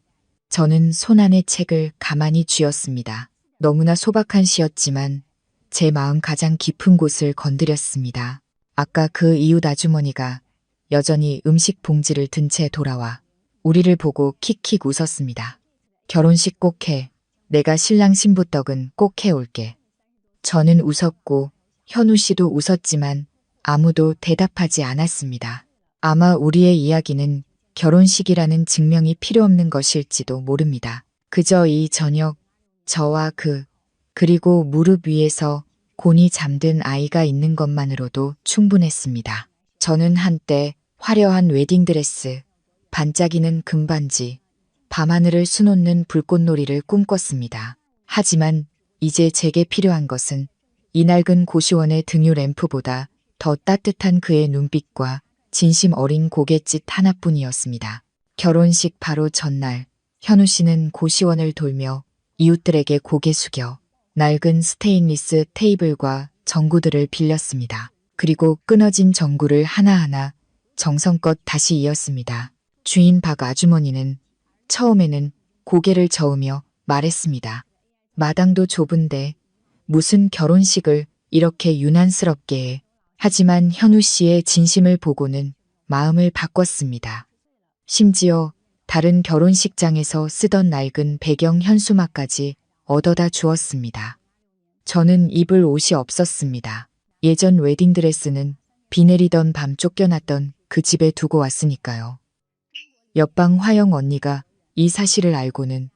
저는 손 안의 책을 가만히 쥐었습니다. 너무나 소박한 시였지만 제 마음 가장 깊은 곳을 건드렸습니다. 아까 그 이웃 아주머니가 여전히 음식 봉지를 든 채 돌아와 우리를 보고 킥킥 웃었습니다. 결혼식 꼭 해. 내가 신랑 신부 떡은 꼭 해올게. 저는 웃었고 현우 씨도 웃었지만 아무도 대답하지 않았습니다. 아마 우리의 이야기는 결혼식이라는 증명이 필요 없는 것일지도 모릅니다. 그저 이 저녁 저와 그리고 무릎 위에서 곤히 잠든 아이가 있는 것만으로도 충분했습니다. 저는 한때 화려한 웨딩드레스, 반짝이는 금반지, 밤하늘을 수놓는 불꽃놀이를 꿈꿨습니다. 하지만 이제 제게 필요한 것은 이 낡은 고시원의 등유 램프보다 더 따뜻한 그의 눈빛과 진심 어린 고갯짓 하나뿐이었습니다. 결혼식 바로 전날 현우 씨는 고시원을 돌며 이웃들에게 고개 숙여 낡은 스테인리스 테이블과 전구들을 빌렸습니다. 그리고 끊어진 전구를 하나하나 정성껏 다시 이었습니다. 주인 박 아주머니는 처음에는 고개를 저으며 말했습니다. 마당도 좁은데 무슨 결혼식을 이렇게 유난스럽게 해. 하지만 현우 씨의 진심을 보고는 마음을 바꿨습니다. 심지어 다른 결혼식장에서 쓰던 낡은 배경 현수막까지 얻어다 주었습니다. 저는 입을 옷이 없었습니다. 예전 웨딩드레스는 비 내리던 밤 쫓겨났던 그 집에 두고 왔으니까요. 옆방 화영 언니가 이 사실을 알고는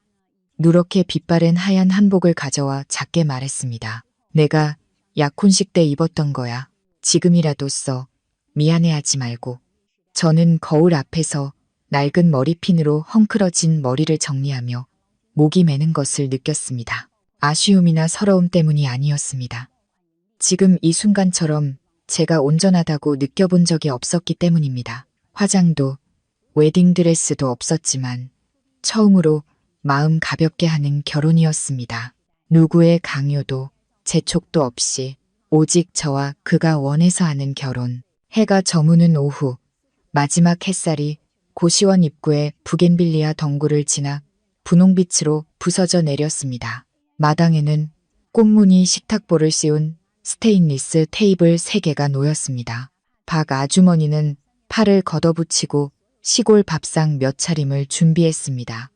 누렇게 빛바랜 하얀 한복을 가져와 작게 말했습니다. 내가 약혼식 때 입었던 거야. 지금이라도 써. 미안해하지 말고. 저는 거울 앞에서 낡은 머리핀으로 헝클어진 머리를 정리하며 목이 메는 것을 느꼈습니다. 아쉬움이나 서러움 때문이 아니었습니다. 지금 이 순간처럼 제가 온전하다고 느껴본 적이 없었기 때문입니다. 화장도 웨딩드레스도 없었지만 처음으로 마음 가볍게 하는 결혼이었습니다. 누구의 강요도 재촉도 없이 오직 저와 그가 원해서 하는 결혼. 해가 저무는 오후 마지막 햇살이 고시원 입구의 부겐빌리아 덩굴을 지나 분홍빛으로 부서져 내렸습니다. 마당에는 꽃무늬 식탁보를 씌운 스테인리스 테이블 3개가 놓였습니다. 박 아주머니는 팔을 걷어붙이고 시골 밥상 몇 차림을 준비했습니다.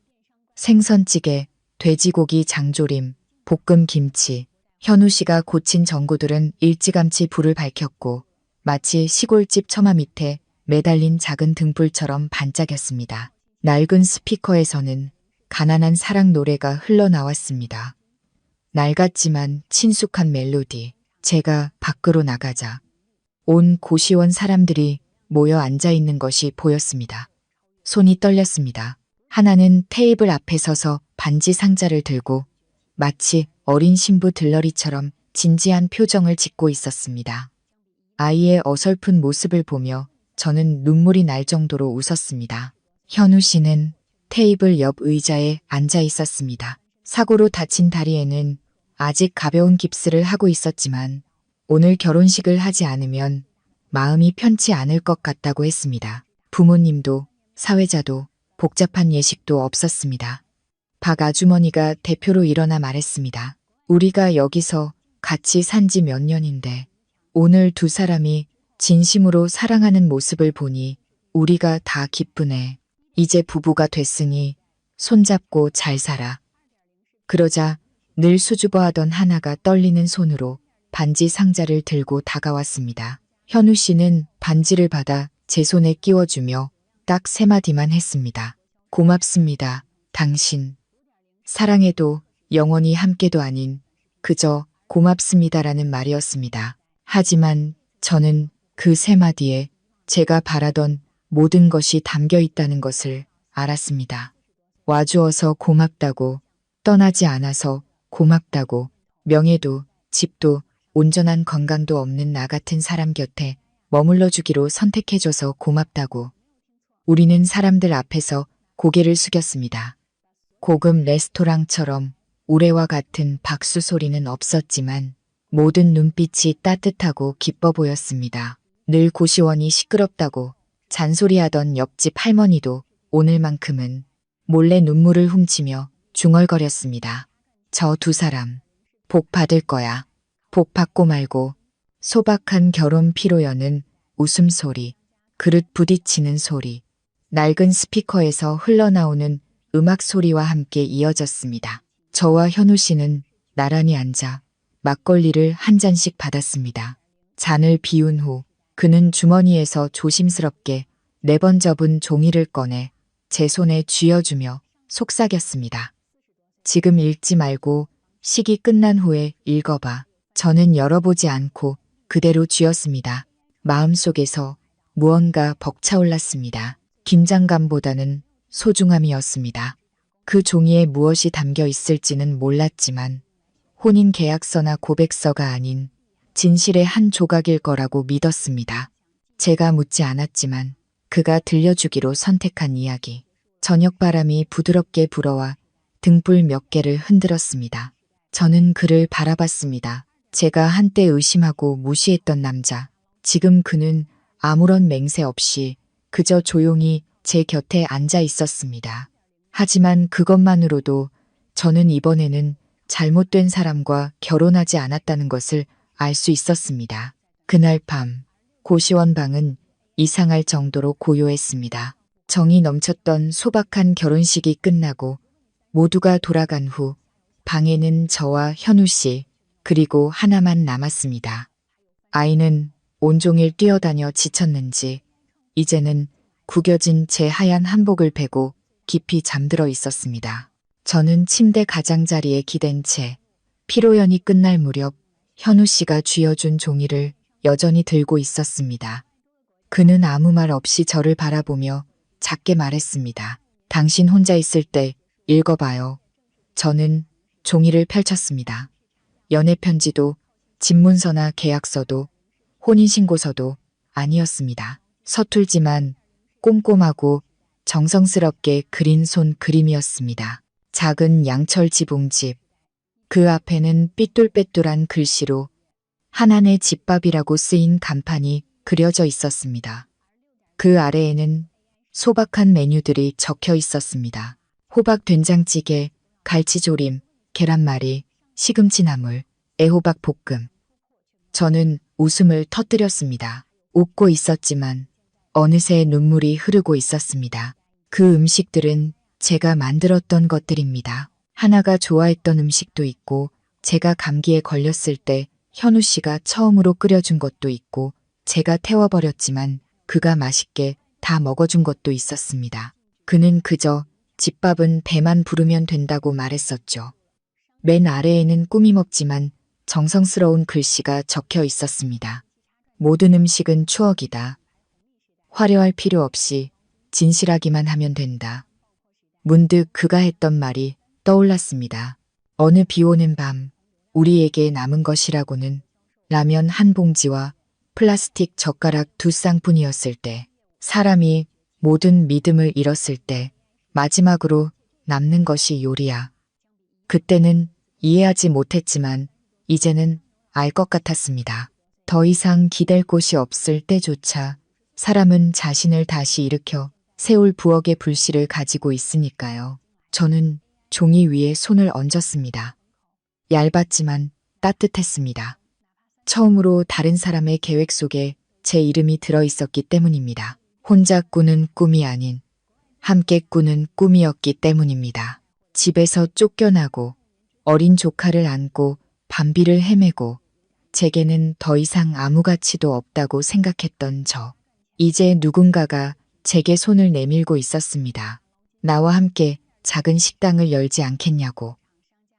생선찌개, 돼지고기 장조림, 볶음 김치. 현우 씨가 고친 전구들은 일찌감치 불을 밝혔고 마치 시골집 처마 밑에 매달린 작은 등불처럼 반짝였습니다. 낡은 스피커에서는 가난한 사랑 노래가 흘러나왔습니다. 낡았지만 친숙한 멜로디. 제가 밖으로 나가자 온 고시원 사람들이 모여 앉아 있는 것이 보였습니다. 손이 떨렸습니다. 하나는 테이블 앞에 서서 반지 상자를 들고 마치 어린 신부 들러리처럼 진지한 표정을 짓고 있었습니다. 아이의 어설픈 모습을 보며 저는 눈물이 날 정도로 웃었습니다. 현우 씨는 테이블 옆 의자에 앉아 있었습니다. 사고로 다친 다리에는 아직 가벼운 깁스를 하고 있었지만 오늘 결혼식을 하지 않으면 마음이 편치 않을 것 같다고 했습니다. 부모님도 사회자도 복잡한 예식도 없었습니다. 박 아주머니가 대표로 일어나 말했습니다. 우리가 여기서 같이 산 지 몇 년인데 오늘 두 사람이 진심으로 사랑하는 모습을 보니 우리가 다 기쁘네. 이제 부부가 됐으니 손잡고 잘 살아. 그러자 늘 수줍어하던 하나가 떨리는 손으로 반지 상자를 들고 다가왔습니다. 현우 씨는 반지를 받아 제 손에 끼워주며 딱 3마디만 했습니다. 고맙습니다. 당신. 사랑해도 영원히 함께도 아닌 그저 고맙습니다라는 말이었습니다. 하지만 저는 그 3마디에 제가 바라던 모든 것이 담겨 있다는 것을 알았습니다. 와주어서 고맙다고, 떠나지 않아서 고맙다고, 명예도, 집도, 온전한 건강도 없는 나 같은 사람 곁에 머물러 주기로 선택해줘서 고맙다고. 우리는 사람들 앞에서 고개를 숙였습니다. 고급 레스토랑처럼 우레와 같은 박수 소리는 없었지만 모든 눈빛이 따뜻하고 기뻐 보였습니다. 늘 고시원이 시끄럽다고 잔소리하던 옆집 할머니도 오늘만큼은 몰래 눈물을 훔치며 중얼거렸습니다. 저 두 사람 복 받을 거야. 복 받고 말고. 소박한 결혼 피로연은 웃음소리, 그릇 부딪히는 소리, 낡은 스피커에서 흘러나오는 음악 소리와 함께 이어졌습니다. 저와 현우 씨는 나란히 앉아 막걸리를 한 잔씩 받았습니다. 잔을 비운 후 그는 주머니에서 조심스럽게 4번 접은 종이를 꺼내 제 손에 쥐어주며 속삭였습니다. 지금 읽지 말고 식이 끝난 후에 읽어봐. 저는 열어보지 않고 그대로 쥐었습니다. 마음속에서 무언가 벅차올랐습니다. 긴장감보다는 소중함이었습니다. 그 종이에 무엇이 담겨 있을지는 몰랐지만 혼인 계약서나 고백서가 아닌 진실의 한 조각일 거라고 믿었습니다. 제가 묻지 않았지만 그가 들려주기로 선택한 이야기. 저녁바람이 부드럽게 불어와 등불 몇 개를 흔들었습니다. 저는 그를 바라봤습니다. 제가 한때 의심하고 무시했던 남자. 지금 그는 아무런 맹세 없이 그저 조용히 제 곁에 앉아 있었습니다. 하지만 그것만으로도 저는 이번에는 잘못된 사람과 결혼하지 않았다는 것을 알 수 있었습니다. 그날 밤 고시원 방은 이상할 정도로 고요했습니다. 정이 넘쳤던 소박한 결혼식이 끝나고 모두가 돌아간 후 방에는 저와 현우 씨 그리고 하나만 남았습니다. 아이는 온종일 뛰어다녀 지쳤는지 이제는 구겨진 제 하얀 한복을 베고 깊이 잠들어 있었습니다. 저는 침대 가장자리에 기댄 채 피로연이 끝날 무렵 현우 씨가 쥐어준 종이를 여전히 들고 있었습니다. 그는 아무 말 없이 저를 바라보며 작게 말했습니다. 당신 혼자 있을 때 읽어봐요. 저는 종이를 펼쳤습니다. 연애편지도 집문서나 계약서도 혼인신고서도 아니었습니다. 서툴지만 꼼꼼하고 정성스럽게 그린 손 그림이었습니다. 작은 양철 지붕집. 그 앞에는 삐뚤빼뚤한 글씨로 하나네 집밥이라고 쓰인 간판이 그려져 있었습니다. 그 아래에는 소박한 메뉴들이 적혀 있었습니다. 호박 된장찌개, 갈치조림, 계란말이, 시금치나물, 애호박 볶음. 저는 웃음을 터뜨렸습니다. 웃고 있었지만 어느새 눈물이 흐르고 있었습니다. 그 음식들은 제가 만들었던 것들입니다. 하나가 좋아했던 음식도 있고 제가 감기에 걸렸을 때 현우 씨가 처음으로 끓여준 것도 있고 제가 태워버렸지만 그가 맛있게 다 먹어준 것도 있었습니다. 그는 그저 집밥은 배만 부르면 된다고 말했었죠. 맨 아래에는 꾸밈없지만 정성스러운 글씨가 적혀 있었습니다. 모든 음식은 추억이다. 화려할 필요 없이 진실하기만 하면 된다. 문득 그가 했던 말이 떠올랐습니다. 어느 비 오는 밤, 우리에게 남은 것이라고는 라면 한 봉지와 플라스틱 젓가락 2쌍뿐이었을 때, 사람이 모든 믿음을 잃었을 때, 마지막으로 남는 것이 요리야. 그때는 이해하지 못했지만, 이제는 알 것 같았습니다. 더 이상 기댈 곳이 없을 때조차 사람은 자신을 다시 일으켜 세울 부엌의 불씨를 가지고 있으니까요. 저는 종이 위에 손을 얹었습니다. 얇았지만 따뜻했습니다. 처음으로 다른 사람의 계획 속에 제 이름이 들어 있었기 때문입니다. 혼자 꾸는 꿈이 아닌 함께 꾸는 꿈이었기 때문입니다. 집에서 쫓겨나고 어린 조카를 안고 밤비를 헤매고 제게는 더 이상 아무 가치도 없다고 생각했던 저. 이제 누군가가 제게 손을 내밀고 있었습니다. 나와 함께 작은 식당을 열지 않겠냐고.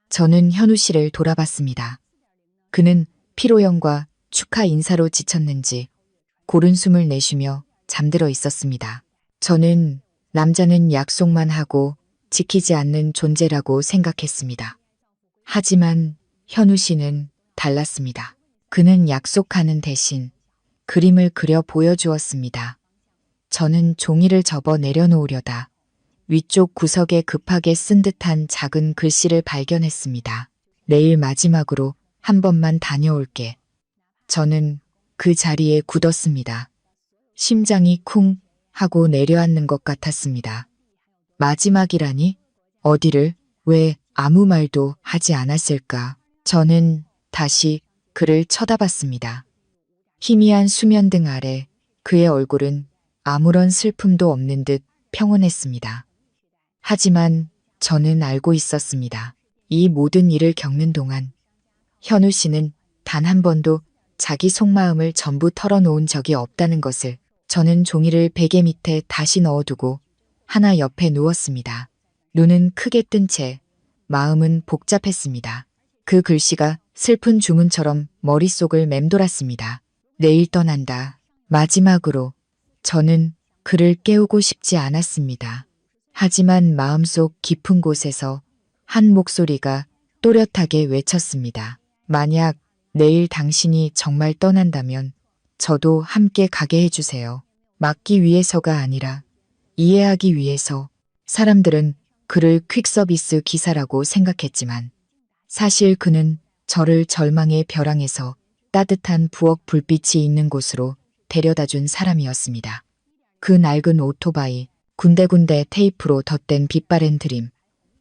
저는 현우 씨를 돌아봤습니다. 그는 피로연과 축하 인사로 지쳤는지 고른 숨을 내쉬며 잠들어 있었습니다. 저는 남자는 약속만 하고 지키지 않는 존재라고 생각했습니다. 하지만 현우 씨는 달랐습니다. 그는 약속하는 대신 그림을 그려 보여주었습니다. 저는 종이를 접어 내려놓으려다 위쪽 구석에 급하게 쓴 듯한 작은 글씨를 발견했습니다. 내일 마지막으로 한 번만 다녀올게. 저는 그 자리에 굳었습니다. 심장이 쿵 하고 내려앉는 것 같았습니다. 마지막이라니? 어디를, 왜 아무 말도 하지 않았을까? 저는 다시 그를 쳐다봤습니다. 희미한 수면등 아래 그의 얼굴은 아무런 슬픔도 없는 듯 평온했습니다. 하지만 저는 알고 있었습니다. 이 모든 일을 겪는 동안 현우 씨는 단 한 번도 자기 속마음을 전부 털어놓은 적이 없다는 것을. 저는 종이를 베개 밑에 다시 넣어두고 하나 옆에 누웠습니다. 눈은 크게 뜬 채 마음은 복잡했습니다. 그 글씨가 슬픈 주문처럼 머릿속을 맴돌았습니다. 내일 떠난다. 마지막으로 저는 그를 깨우고 싶지 않았습니다. 하지만 마음속 깊은 곳에서 한 목소리가 또렷하게 외쳤습니다. 만약 내일 당신이 정말 떠난다면 저도 함께 가게 해주세요. 막기 위해서가 아니라 이해하기 위해서. 사람들은 그를 퀵서비스 기사라고 생각했지만 사실 그는 저를 절망의 벼랑에서 따뜻한 부엌 불빛이 있는 곳으로 데려다준 사람이었습니다. 그 낡은 오토바이, 군데군데 테이프로 덧댄 빛바랜 드림,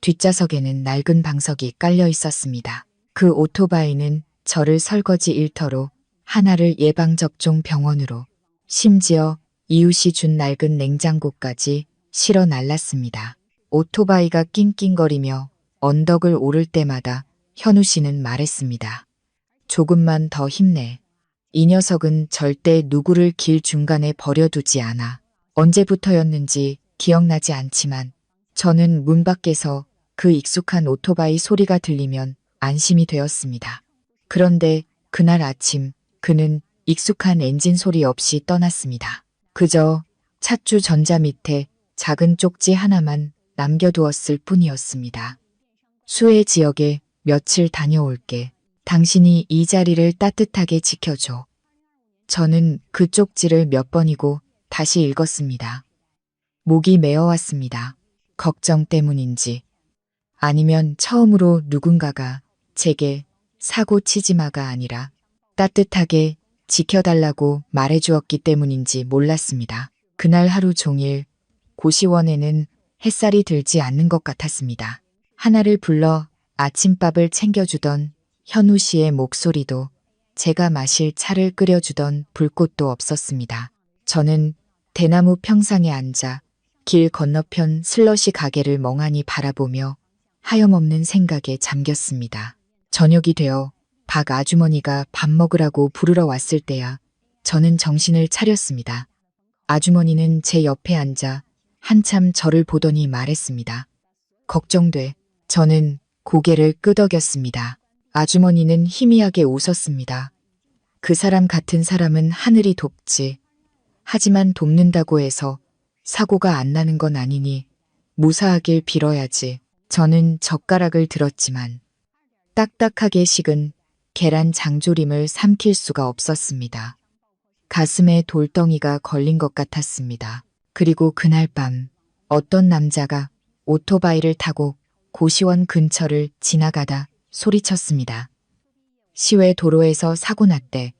뒷좌석에는 낡은 방석이 깔려 있었습니다. 그 오토바이는 저를 설거지 일터로, 하나를 예방접종 병원으로, 심지어 이웃이 준 낡은 냉장고까지 실어 날랐습니다. 오토바이가 낑낑거리며 언덕을 오를 때마다 현우 씨는 말했습니다. 조금만 더 힘내. 이 녀석은 절대 누구를 길 중간에 버려두지 않아. 언제부터였는지 기억나지 않지만 저는 문 밖에서 그 익숙한 오토바이 소리가 들리면 안심이 되었습니다. 그런데 그날 아침 그는 익숙한 엔진 소리 없이 떠났습니다. 그저 찻주 전자 밑에 작은 쪽지 하나만 남겨두었을 뿐이었습니다. 수해 지역에 며칠 다녀올게. 당신이 이 자리를 따뜻하게 지켜줘. 저는 그 쪽지를 몇 번이고 다시 읽었습니다. 목이 메어왔습니다. 걱정 때문인지 아니면 처음으로 누군가가 제게 사고 치지 마가 아니라 따뜻하게 지켜달라고 말해주었기 때문인지 몰랐습니다. 그날 하루 종일 고시원에는 햇살이 들지 않는 것 같았습니다. 하나를 불러 아침밥을 챙겨주던 현우 씨의 목소리도 제가 마실 차를 끓여주던 불꽃도 없었습니다. 저는 대나무 평상에 앉아 길 건너편 슬러시 가게를 멍하니 바라보며 하염없는 생각에 잠겼습니다. 저녁이 되어 박 아주머니가 밥 먹으라고 부르러 왔을 때야 저는 정신을 차렸습니다. 아주머니는 제 옆에 앉아 한참 저를 보더니 말했습니다. 걱정돼. 저는 고개를 끄덕였습니다. 아주머니는 희미하게 웃었습니다. 그 사람 같은 사람은 하늘이 돕지. 하지만 돕는다고 해서 사고가 안 나는 건 아니니 무사하길 빌어야지. 저는 젓가락을 들었지만 딱딱하게 식은 계란 장조림을 삼킬 수가 없었습니다. 가슴에 돌덩이가 걸린 것 같았습니다. 그리고 그날 밤 어떤 남자가 오토바이를 타고 고시원 근처를 지나가다 소리쳤습니다. 시외 도로에서 사고 났대.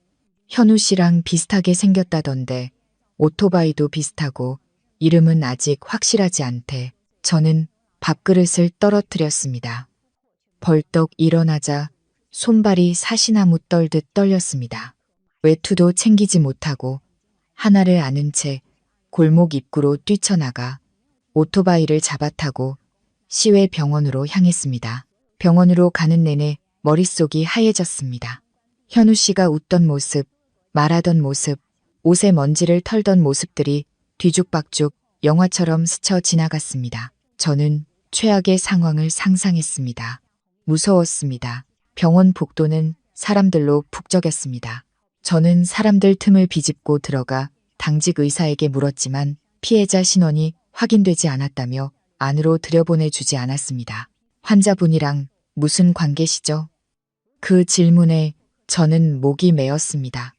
현우 씨랑 비슷하게 생겼다던데 오토바이도 비슷하고 이름은 아직 확실하지 않대. 저는 밥그릇을 떨어뜨렸습니다. 벌떡 일어나자 손발이 사시나무 떨듯 떨렸습니다. 외투도 챙기지 못하고 하나를 안은 채 골목 입구로 뛰쳐나가 오토바이를 잡아타고 시외 병원으로 향했습니다. 병원으로 가는 내내 머릿속이 하얘졌습니다. 현우 씨가 웃던 모습, 말하던 모습, 옷에 먼지를 털던 모습들이 뒤죽박죽 영화처럼 스쳐 지나갔습니다. 저는 최악의 상황을 상상했습니다. 무서웠습니다. 병원 복도는 사람들로 북적였습니다. 저는 사람들 틈을 비집고 들어가 당직 의사에게 물었지만 피해자 신원이 확인되지 않았다며 안으로 들여보내주지 않았습니다. 환자분이랑 무슨 관계시죠? 그 질문에 저는 목이 메었습니다.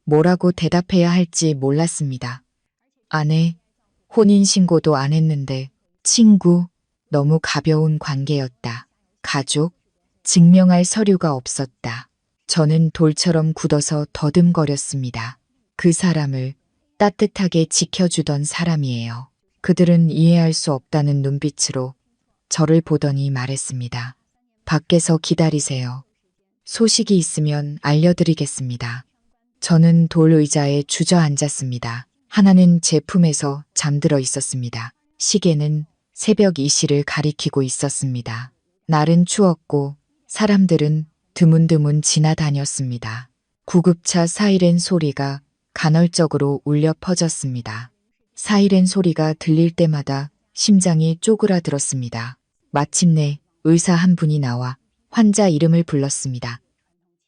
뭐라고 대답해야 할지 몰랐습니다. 아내, 혼인신고도 안 했는데, 친구, 너무 가벼운 관계였다. 가족, 증명할 서류가 없었다. 저는 돌처럼 굳어서 더듬거렸습니다. 그 사람을 따뜻하게 지켜주던 사람이에요. 그들은 이해할 수 없다는 눈빛으로 저를 보더니 말했습니다. 밖에서 기다리세요. 소식이 있으면 알려드리겠습니다. 저는 돌 의자에 주저앉았습니다. 하나는 제 품에서 잠들어 있었습니다. 시계는 새벽 2시를 가리키고 있었습니다. 날은 추웠고 사람들은 드문드문 지나다녔습니다. 구급차 사이렌 소리가 간헐적으로 울려 퍼졌습니다. 사이렌 소리가 들릴 때마다 심장이 쪼그라들었습니다. 마침내 의사 한 분이 나와 환자 이름을 불렀습니다.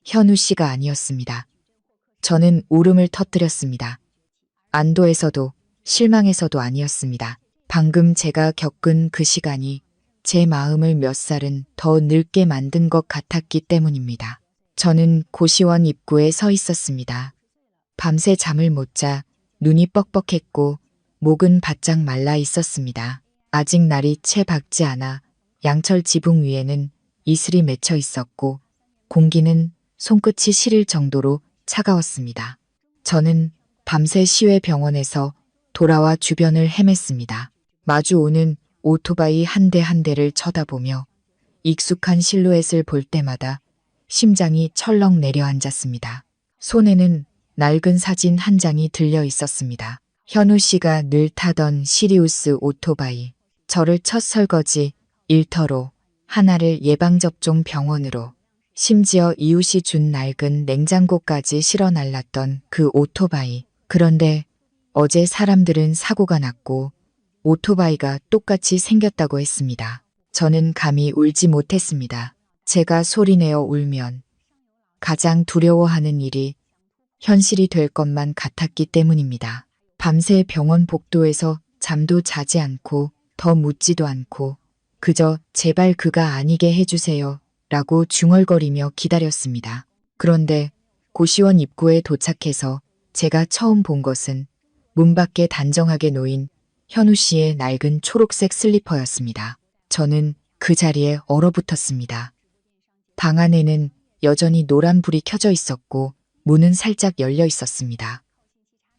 현우 씨가 아니었습니다. 저는 울음을 터뜨렸습니다. 안도에서도 실망에서도 아니었습니다. 방금 제가 겪은 그 시간이 제 마음을 몇 살은 더 늙게 만든 것 같았기 때문입니다. 저는 고시원 입구에 서 있었습니다. 밤새 잠을 못 자 눈이 뻑뻑했고 목은 바짝 말라 있었습니다. 아직 날이 채 밝지 않아 양철 지붕 위에는 이슬이 맺혀 있었고 공기는 손끝이 시릴 정도로 차가웠습니다. 저는 밤새 시외 병원에서 돌아와 주변을 헤맸습니다. 마주오는 오토바이 한 대 한 대를 쳐다보며 익숙한 실루엣을 볼 때마다 심장이 철렁 내려앉았습니다. 손에는 낡은 사진 한 장이 들려 있었습니다. 현우 씨가 늘 타던 시리우스 오토바이, 저를 첫 설거지 일터로, 하나를 예방접종 병원으로, 심지어 이웃이 준 낡은 냉장고까지 실어 날랐던 그 오토바이. 그런데 어제 사람들은 사고가 났고 오토바이가 똑같이 생겼다고 했습니다. 저는 감히 울지 못했습니다. 제가 소리내어 울면 가장 두려워하는 일이 현실이 될 것만 같았기 때문입니다. 밤새 병원 복도에서 잠도 자지 않고 더 묻지도 않고 그저 제발 그가 아니게 해주세요 라고 중얼거리며 기다렸습니다. 그런데 고시원 입구에 도착해서 제가 처음 본 것은 문 밖에 단정하게 놓인 현우 씨의 낡은 초록색 슬리퍼였습니다. 저는 그 자리에 얼어붙었습니다. 방 안에는 여전히 노란불이 켜져 있었고 문은 살짝 열려 있었습니다.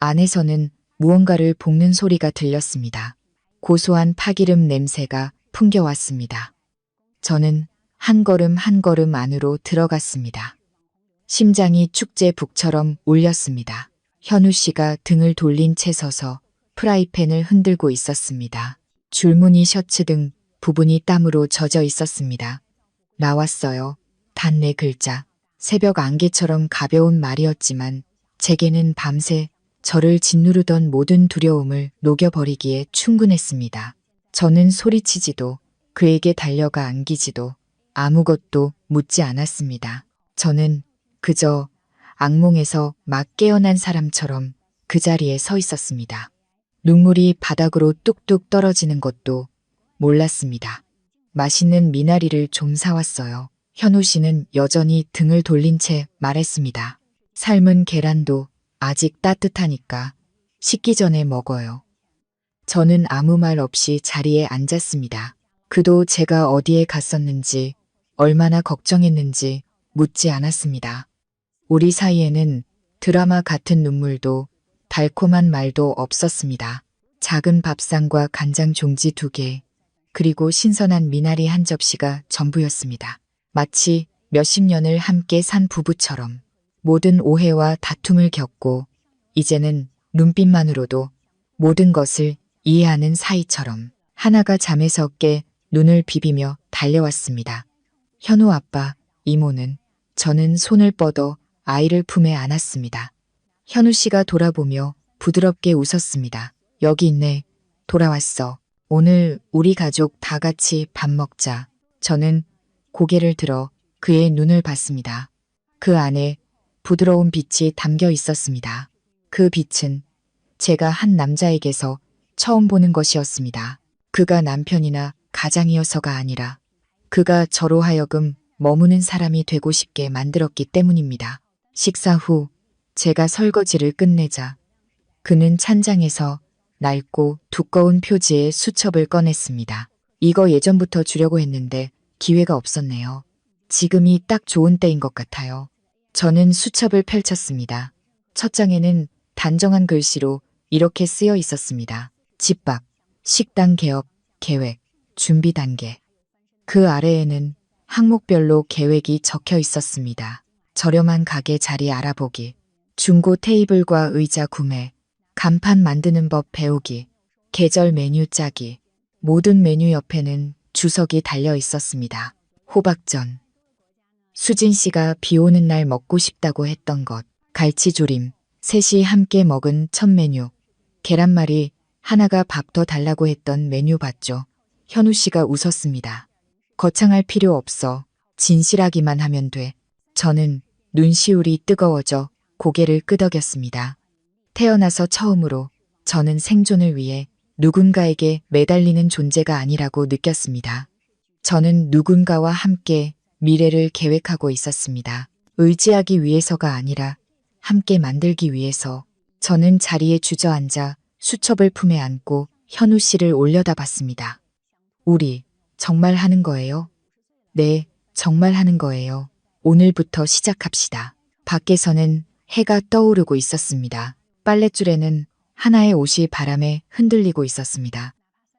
안에서는 무언가를 볶는 소리가 들렸습니다. 고소한 파기름 냄새가 풍겨왔습니다. 저는 한 걸음 한 걸음 안으로 들어갔습니다. 심장이 축제북처럼 울렸습니다. 현우 씨가 등을 돌린 채 서서 프라이팬을 흔들고 있었습니다. 줄무늬 셔츠 등 부분이 땀으로 젖어 있었습니다. 나왔어요. 단 4글자. 새벽 안개처럼 가벼운 말이었지만 제게는 밤새 저를 짓누르던 모든 두려움을 녹여버리기에 충분했습니다. 저는 소리치지도 그에게 달려가 안기지도 아무것도 묻지 않았습니다. 저는 그저 악몽에서 막 깨어난 사람처럼 그 자리에 서 있었습니다. 눈물이 바닥으로 뚝뚝 떨어지는 것도 몰랐습니다. 맛있는 미나리를 좀 사왔어요. 현우 씨는 여전히 등을 돌린 채 말했습니다. 삶은 계란도 아직 따뜻하니까 식기 전에 먹어요. 저는 아무 말 없이 자리에 앉았습니다. 그도 제가 어디에 갔었는지, 얼마나 걱정했는지 묻지 않았습니다. 우리 사이에는 드라마 같은 눈물도 달콤한 말도 없었습니다. 작은 밥상과 간장 종지 2개, 그리고 신선한 미나리 한 접시가 전부였습니다. 마치 몇십 년을 함께 산 부부처럼 모든 오해와 다툼을 겪고 이제는 눈빛만으로도 모든 것을 이해하는 사이처럼 하나가 잠에서 깨 눈을 비비며 달려왔습니다. 현우 아빠, 이모는 저는 손을 뻗어 아이를 품에 안았습니다. 현우 씨가 돌아보며 부드럽게 웃었습니다. 여기 있네. 돌아왔어. 오늘 우리 가족 다 같이 밥 먹자. 저는 고개를 들어 그의 눈을 봤습니다. 그 안에 부드러운 빛이 담겨 있었습니다. 그 빛은 제가 한 남자에게서 처음 보는 것이었습니다. 그가 남편이나 가장이어서가 아니라 그가 저로 하여금 머무는 사람이 되고 싶게 만들었기 때문입니다. 식사 후 제가 설거지를 끝내자 그는 찬장에서 낡고 두꺼운 표지의 수첩을 꺼냈습니다. 이거 예전부터 주려고 했는데 기회가 없었네요. 지금이 딱 좋은 때인 것 같아요. 저는 수첩을 펼쳤습니다. 첫 장에는 단정한 글씨로 이렇게 쓰여 있었습니다. 집밥, 식당 개업, 계획, 준비 단계. 그 아래에는 항목별로 계획이 적혀 있었습니다. 저렴한 가게 자리 알아보기, 중고 테이블과 의자 구매, 간판 만드는 법 배우기, 계절 메뉴 짜기. 모든 메뉴 옆에는 주석이 달려 있었습니다. 호박전. 수진 씨가 비 오는 날 먹고 싶다고 했던 것. 갈치조림. 셋이 함께 먹은 첫 메뉴. 계란말이. 하나가 밥 더 달라고 했던 메뉴 봤죠. 현우 씨가 웃었습니다. 거창할 필요 없어. 진실하기만 하면 돼. 저는 눈시울이 뜨거워져 고개를 끄덕였습니다. 태어나서 처음으로 저는 생존을 위해 누군가에게 매달리는 존재가 아니라고 느꼈습니다. 저는 누군가와 함께 미래를 계획하고 있었습니다. 의지하기 위해서가 아니라 함께 만들기 위해서. 저는 자리에 주저앉아 수첩을 품에 안고 현우 씨를 올려다봤습니다. 우리 정말 하는 거예요? 네, 정말 하는 거예요. 오늘부터 시작합시다. 밖에서는 해가 떠오르고 있었습니다. 빨랫줄에는 하나의 옷이 바람에 흔들리고 있었습니다.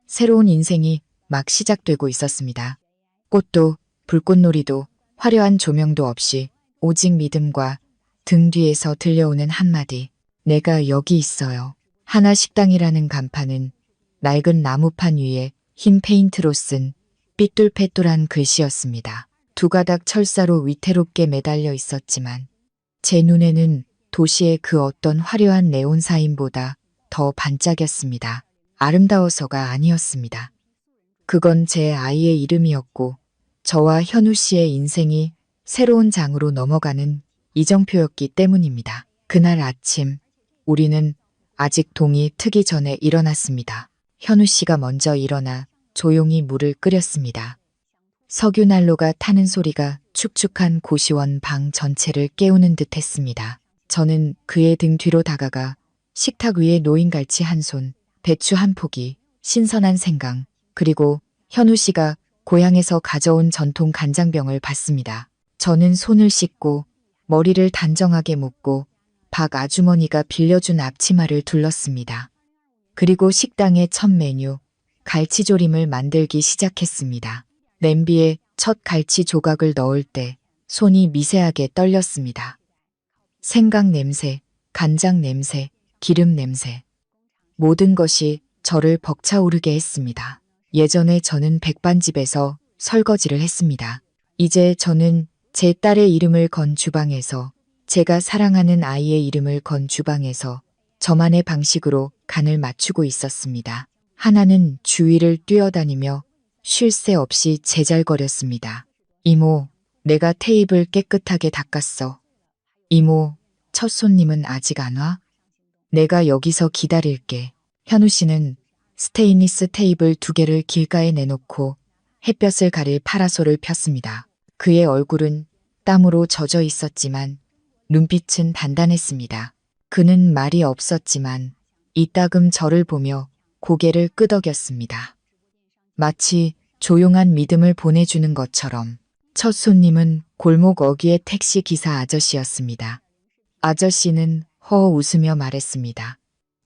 새로운 인생이 막 시작되고 있었습니다. 꽃도 불꽃놀이도 화려한 조명도 없이 오직 믿음과 등 뒤에서 들려오는 한마디. 내가 여기 있어요. 하나 식당이라는 간판은 낡은 나무판 위에 흰 페인트로 쓴 삐뚤빼뚤한 글씨였습니다. 두 가닥 철사로 위태롭게 매달려 있었지만 제 눈에는 도시의 그 어떤 화려한 네온 사인보다 더 반짝였습니다. 아름다워서가 아니었습니다. 그건 제 아이의 이름이었고 저와 현우 씨의 인생이 새로운 장으로 넘어가는 이정표였기 때문입니다. 그날 아침 우리는 아직 동이 트기 전에 일어났습니다. 현우 씨가 먼저 일어나 조용히 물을 끓였습니다. 석유 난로가 타는 소리가 축축한 고시원 방 전체를 깨우는 듯 했습니다. 저는 그의 등 뒤로 다가가 식탁 위에 놓인 갈치 한 손, 배추 한 포기, 신선한 생강, 그리고 현우 씨가 고향에서 가져온 전통 간장병을 봤습니다. 저는 손을 씻고 머리를 단정하게 묶고 박 아주머니가 빌려준 앞치마를 둘렀습니다. 그리고 식당의 첫 메뉴, 갈치조림을 만들기 시작했습니다. 냄비에 첫 갈치 조각을 넣을 때 손이 미세하게 떨렸습니다. 생강 냄새, 간장 냄새, 기름 냄새. 모든 것이 저를 벅차오르게 했습니다. 예전에 저는 백반집에서 설거지를 했습니다. 이제 저는 제 딸의 이름을 건 주방에서, 제가 사랑하는 아이의 이름을 건 주방에서 저만의 방식으로 간을 맞추고 있었습니다. 하나는 주위를 뛰어다니며 쉴 새 없이 제잘거렸습니다. 이모, 내가 테이블 깨끗하게 닦았어. 이모, 첫 손님은 아직 안 와? 내가 여기서 기다릴게. 현우 씨는 스테인리스 테이블 2개를 길가에 내놓고 햇볕을 가릴 파라솔을 폈습니다. 그의 얼굴은 땀으로 젖어 있었지만 눈빛은 단단했습니다. 그는 말이 없었지만 이따금 저를 보며 고개를 끄덕였습니다. 마치 조용한 믿음을 보내주는 것처럼. 첫 손님은 골목 어귀의 택시 기사 아저씨였습니다. 아저씨는 허 웃으며 말했습니다.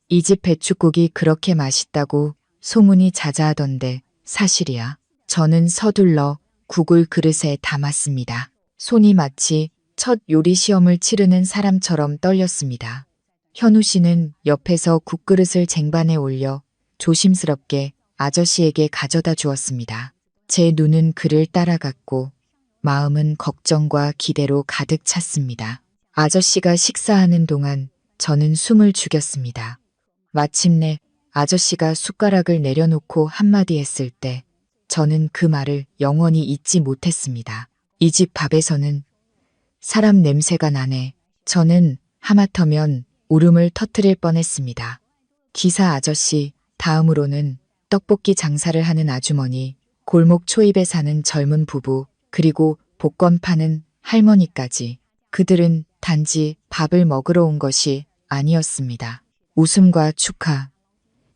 이 집 배춧국이 그렇게 맛있다고 소문이 자자하던데 사실이야. 저는 서둘러 국을 그릇에 담았습니다. 손이 마치 첫 요리 시험을 치르는 사람처럼 떨렸습니다. 현우 씨는 옆에서 국그릇을 쟁반에 올려 조심스럽게 아저씨에게 가져다 주었습니다. 제 눈은 그를 따라갔고 마음은 걱정과 기대로 가득 찼습니다. 아저씨가 식사하는 동안 저는 숨을 죽였습니다. 마침내 아저씨가 숟가락을 내려놓고 한마디 했을 때 저는 그 말을 영원히 잊지 못했습니다. 이 집 밥에서는 사람 냄새가 나네. 저는 하마터면 울음을 터뜨릴 뻔했습니다. 기사 아저씨, 다음으로는 떡볶이 장사를 하는 아주머니, 골목 초입에 사는 젊은 부부, 그리고 복권 파는 할머니까지. 그들은 단지 밥을 먹으러 온 것이 아니었습니다. 웃음과 축하,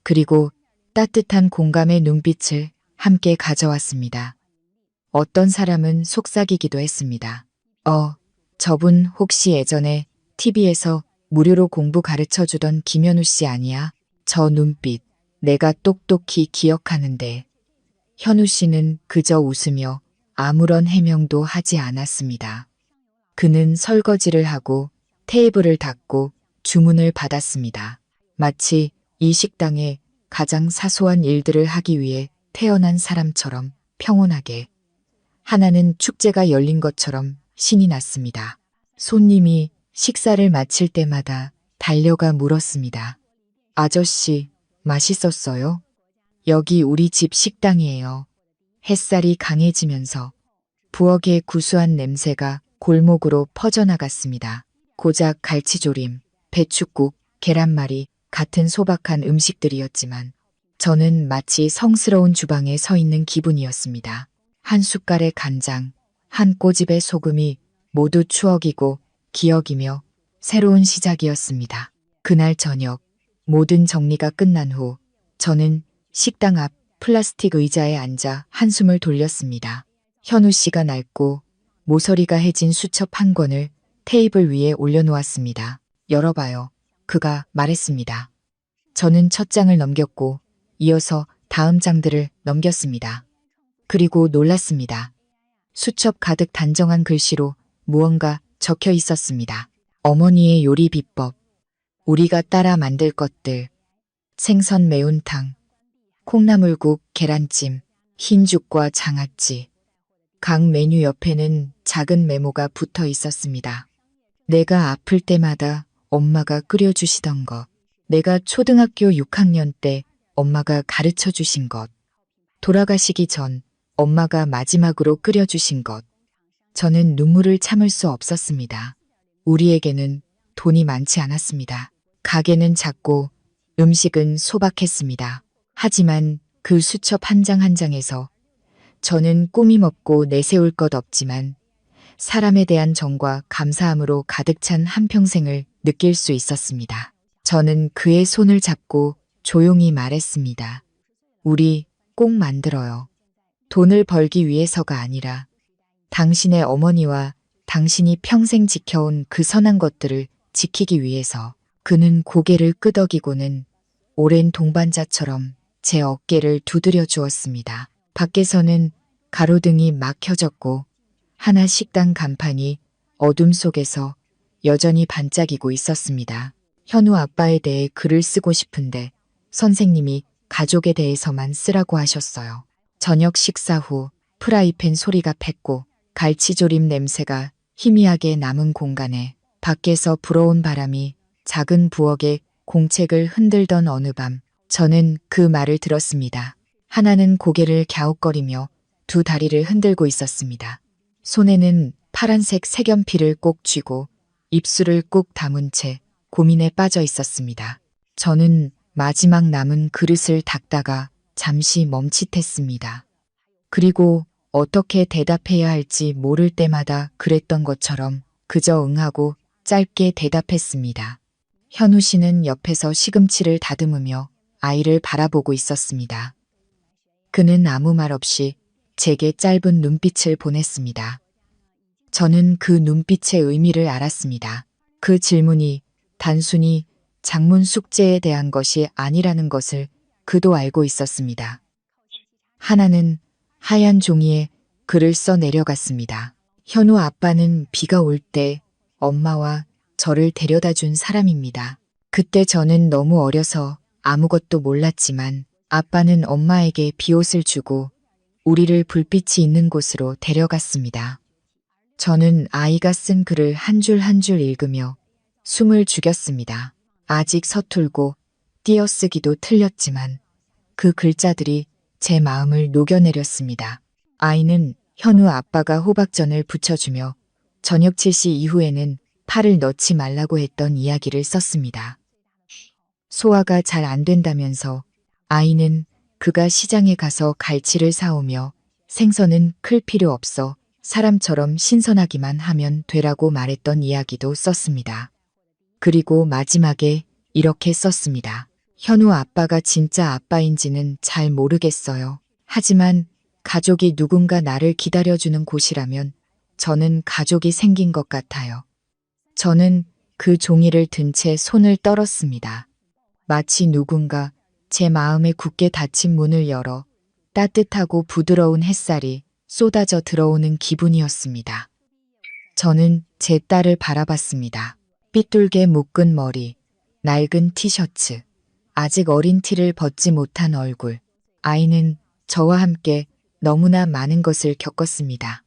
그리고 따뜻한 공감의 눈빛을 함께 가져왔습니다. 어떤 사람은 속삭이기도 했습니다. 저분 혹시 예전에 TV에서 무료로 공부 가르쳐 주던 김현우 씨 아니야? 저 눈빛, 내가 똑똑히 기억하는데. 현우 씨는 그저 웃으며 아무런 해명도 하지 않았습니다. 그는 설거지를 하고 테이블을 닦고 주문을 받았습니다. 마치 이 식당에 가장 사소한 일들을 하기 위해 태어난 사람처럼 평온하게. 하나는 축제가 열린 것처럼 신이 났습니다. 손님이 식사를 마칠 때마다 달려가 물었습니다. 아저씨, 맛있었어요? 여기 우리 집 식당이에요. 햇살이 강해지면서 부엌의 구수한 냄새가 골목으로 퍼져나갔습니다. 고작 갈치조림, 배춧국, 계란말이 같은 소박한 음식들이었지만 저는 마치 성스러운 주방에 서 있는 기분이었습니다. 한 숟갈의 간장, 한 꼬집의 소금이 모두 추억이고 기억이며 새로운 시작이었습니다. 그날 저녁 모든 정리가 끝난 후 저는 식당 앞 플라스틱 의자에 앉아 한숨을 돌렸습니다. 현우 씨가 낡고 모서리가 해진 수첩 한 권을 테이블 위에 올려놓았습니다. 열어봐요. 그가 말했습니다. 저는 첫 장을 넘겼고 이어서 다음 장들을 넘겼습니다. 그리고 놀랐습니다. 수첩 가득 단정한 글씨로 무언가 적혀 있었습니다. 어머니의 요리 비법, 우리가 따라 만들 것들, 생선 매운탕, 콩나물국, 계란찜, 흰죽과 장아찌. 각 메뉴 옆에는 작은 메모가 붙어 있었습니다. 내가 아플 때마다 엄마가 끓여주시던 것, 내가 초등학교 6학년 때 엄마가 가르쳐 주신 것, 돌아가시기 전 엄마가 마지막으로 끓여주신 것. 저는 눈물을 참을 수 없었습니다. 우리에게는 돈이 많지 않았습니다. 가게는 작고 음식은 소박했습니다. 하지만 그 수첩 한 장 한 장에서 저는 꾸밈 없고 내세울 것 없지만 사람에 대한 정과 감사함으로 가득 찬 한평생을 느낄 수 있었습니다. 저는 그의 손을 잡고 조용히 말했습니다. 우리 꼭 만들어요. 돈을 벌기 위해서가 아니라 당신의 어머니와 당신이 평생 지켜온 그 선한 것들을 지키기 위해서. 그는 고개를 끄덕이고는 오랜 동반자처럼 제 어깨를 두드려 주었습니다. 밖에서는 가로등이 막 켜졌고 하나 식당 간판이 어둠 속에서 여전히 반짝이고 있었습니다. 현우 아빠에 대해 글을 쓰고 싶은데 선생님이 가족에 대해서만 쓰라고 하셨어요. 저녁 식사 후 프라이팬 소리가 팼고 갈치조림 냄새가 희미하게 남은 공간에 밖에서 불어온 바람이 작은 부엌의 공책을 흔들던 어느 밤, 저는 그 말을 들었습니다. 하나는 고개를 갸웃거리며 두 다리를 흔들고 있었습니다. 손에는 파란색 색연필을 꼭 쥐고 입술을 꾹 다문 채 고민에 빠져 있었습니다. 저는 마지막 남은 그릇을 닦다가 잠시 멈칫했습니다. 그리고 어떻게 대답해야 할지 모를 때마다 그랬던 것처럼 그저 응하고 짧게 대답했습니다. 현우 씨는 옆에서 시금치를 다듬으며 아이를 바라보고 있었습니다. 그는 아무 말 없이 제게 짧은 눈빛을 보냈습니다. 저는 그 눈빛의 의미를 알았습니다. 그 질문이 단순히 장문 숙제에 대한 것이 아니라는 것을 그도 알고 있었습니다. 하나는 하얀 종이에 글을 써 내려갔습니다. 현우 아빠는 비가 올 때 엄마와 저를 데려다 준 사람입니다. 그때 저는 너무 어려서 아무것도 몰랐지만 아빠는 엄마에게 비옷을 주고 우리를 불빛이 있는 곳으로 데려갔습니다. 저는 아이가 쓴 글을 한 줄 한 줄 읽으며 숨을 죽였습니다. 아직 서툴고 띄어쓰기도 틀렸지만 그 글자들이 제 마음을 녹여내렸습니다. 아이는 현우 아빠가 호박전을 부쳐주며 저녁 7시 이후에는 팔을 넣지 말라고 했던 이야기를 썼습니다. 소화가 잘 안 된다면서 아이는 그가 시장에 가서 갈치를 사오며 생선은 클 필요 없어 사람처럼 신선하기만 하면 되라고 말했던 이야기도 썼습니다. 그리고 마지막에 이렇게 썼습니다. 현우 아빠가 진짜 아빠인지는 잘 모르겠어요. 하지만 가족이 누군가 나를 기다려주는 곳이라면 저는 가족이 생긴 것 같아요. 저는 그 종이를 든 채 손을 떨었습니다. 마치 누군가 제 마음에 굳게 닫힌 문을 열어 따뜻하고 부드러운 햇살이 쏟아져 들어오는 기분이었습니다. 저는 제 딸을 바라봤습니다. 삐뚤게 묶은 머리, 낡은 티셔츠, 아직 어린 티를 벗지 못한 얼굴. 아이는 저와 함께 너무나 많은 것을 겪었습니다.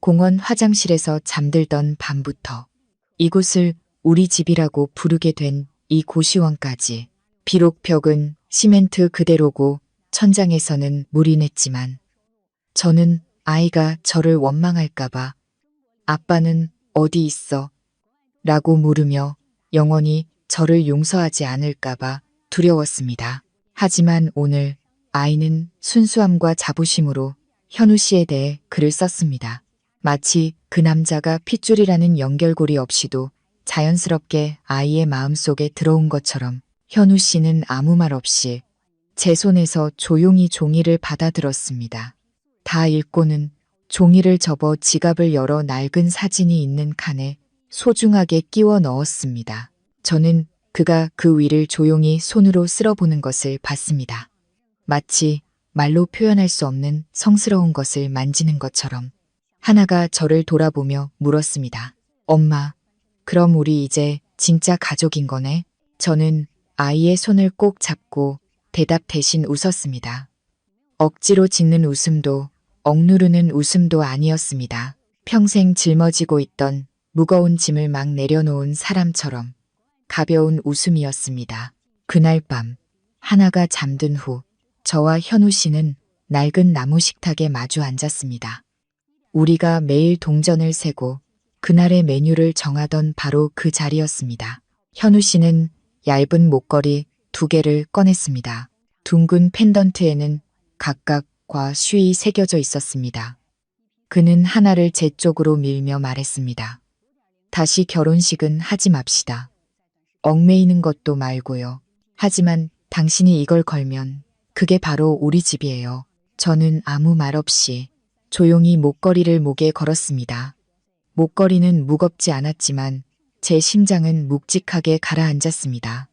공원 화장실에서 잠들던 밤부터 이곳을 우리 집이라고 부르게 된 이 고시원까지. 비록 벽은 시멘트 그대로고 천장에서는 물이 냈지만 저는 아이가 저를 원망할까봐 아빠는 어디 있어? 라고 물으며 영원히 저를 용서하지 않을까봐 두려웠습니다. 하지만 오늘 아이는 순수함과 자부심으로 현우 씨에 대해 글을 썼습니다. 마치 그 남자가 핏줄이라는 연결고리 없이도 자연스럽게 아이의 마음속에 들어온 것처럼 현우 씨는 아무 말 없이 제 손에서 조용히 종이를 받아들었습니다. 다 읽고는 종이를 접어 지갑을 열어 낡은 사진이 있는 칸에 소중하게 끼워 넣었습니다. 저는 그가 그 위를 조용히 손으로 쓸어보는 것을 봤습니다. 마치 말로 표현할 수 없는 성스러운 것을 만지는 것처럼. 하나가 저를 돌아보며 물었습니다. 엄마, 그럼 우리 이제 진짜 가족인 거네? 저는 아이의 손을 꼭 잡고 대답 대신 웃었습니다. 억지로 짓는 웃음도 억누르는 웃음도 아니었습니다. 평생 짊어지고 있던 무거운 짐을 막 내려놓은 사람처럼 가벼운 웃음이었습니다. 그날 밤 하나가 잠든 후 저와 현우 씨는 낡은 나무 식탁에 마주 앉았습니다. 우리가 매일 동전을 세고 그날의 메뉴를 정하던 바로 그 자리였습니다. 현우 씨는 얇은 목걸이 2개를 꺼냈습니다. 둥근 펜던트에는 각각 과 쉬이 새겨져 있었습니다. 그는 하나를 제 쪽으로 밀며 말했습니다. 다시 결혼식은 하지 맙시다. 얽매이는 것도 말고요. 하지만 당신이 이걸 걸면 그게 바로 우리 집이에요. 저는 아무 말 없이 조용히 목걸이를 목에 걸었습니다. 목걸이는 무겁지 않았지만 제 심장은 묵직하게 가라앉았습니다.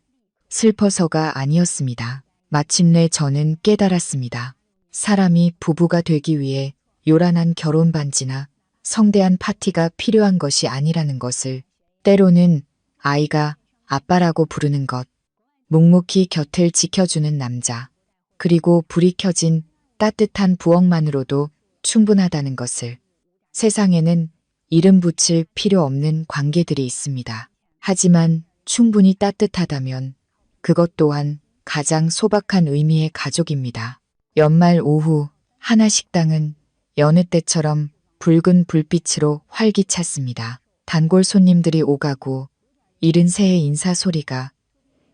슬퍼서가 아니었습니다. 마침내 저는 깨달았습니다. 사람이 부부가 되기 위해 요란한 결혼 반지나 성대한 파티가 필요한 것이 아니라는 것을, 때로는 아이가 아빠라고 부르는 것, 묵묵히 곁을 지켜주는 남자, 그리고 불이 켜진 따뜻한 부엌만으로도 충분하다는 것을. 세상에는 이름 붙일 필요 없는 관계들이 있습니다. 하지만 충분히 따뜻하다면 그것 또한 가장 소박한 의미의 가족입니다. 연말 오후 하나 식당은 여느 때처럼 붉은 불빛으로 활기찼습니다. 단골 손님들이 오가고 이른 새의 인사 소리가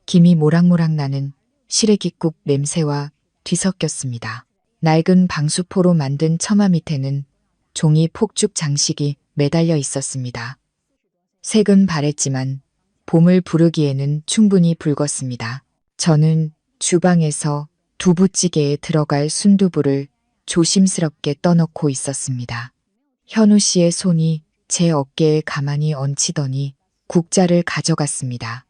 김이 모락모락 나는 시래기국 냄새와 뒤섞였습니다. 낡은 방수포로 만든 처마 밑에는 종이 폭죽 장식이 매달려 있었습니다. 색은 바랬지만 봄을 부르기에는 충분히 붉었습니다. 저는 주방에서 두부찌개에 들어갈 순두부를 조심스럽게 떠넣고 있었습니다. 현우 씨의 손이 제 어깨에 가만히 얹히더니 국자를 가져갔습니다.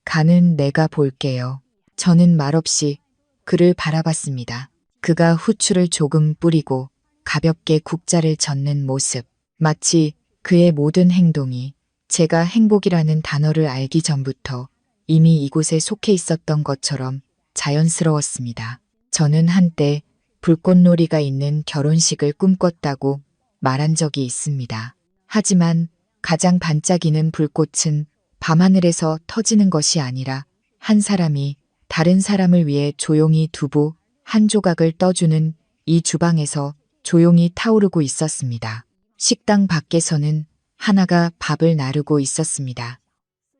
간은 내가 볼게요. 저는 말없이 그를 바라봤습니다. 그가 후추를 조금 뿌리고 가볍게 국자를 젓는 모습. 마치 그의 모든 행동이 제가 행복이라는 단어를 알기 전부터 이미 이곳에 속해 있었던 것처럼 자연스러웠습니다. 저는 한때 불꽃놀이가 있는 결혼식을 꿈꿨다고 말한 적이 있습니다. 하지만 가장 반짝이는 불꽃은 밤하늘에서 터지는 것이 아니라 한 사람이 다른 사람을 위해 조용히 두부 한 조각을 떠주는 이 주방에서 조용히 타오르고 있었습니다. 식당 밖에서는 하나가 밥을 나르고 있었습니다.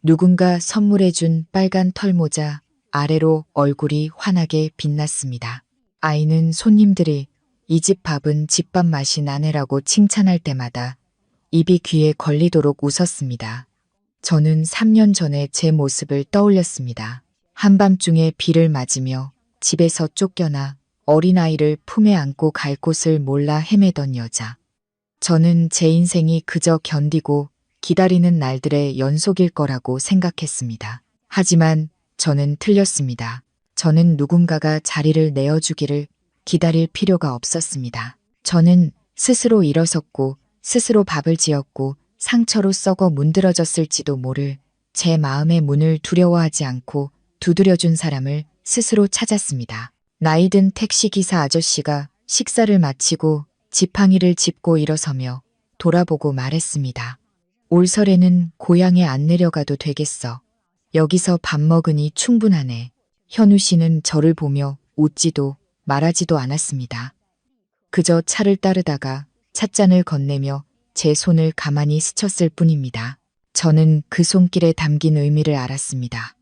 누군가 선물해준 빨간 털모자 아래로 얼굴이 환하게 빛났습니다. 아이는 손님들이 이 집 밥은 집밥 맛이 나네라고 칭찬할 때마다 입이 귀에 걸리도록 웃었습니다. 저는 3년 전에 제 모습을 떠올렸습니다. 한밤중에 비를 맞으며 집에서 쫓겨나 어린아이를 품에 안고 갈 곳을 몰라 헤매던 여자. 저는 제 인생이 그저 견디고 기다리는 날들의 연속일 거라고 생각했습니다. 하지만 저는 틀렸습니다. 저는 누군가가 자리를 내어주기를 기다릴 필요가 없었습니다. 저는 스스로 일어섰고 스스로 밥을 지었고 상처로 썩어 문드러졌을지도 모를 제 마음의 문을 두려워하지 않고 두드려준 사람을 스스로 찾았습니다. 나이든 택시기사 아저씨가 식사를 마치고 지팡이를 짚고 일어서며 돌아보고 말했습니다. 올설에는 고향에 안 내려가도 되겠어. 여기서 밥 먹으니 충분하네. 현우 씨는 저를 보며 웃지도 말하지도 않았습니다. 그저 차를 따르다가 찻잔을 건네며 제 손을 가만히 스쳤을 뿐입니다. 저는 그 손길에 담긴 의미를 알았습니다.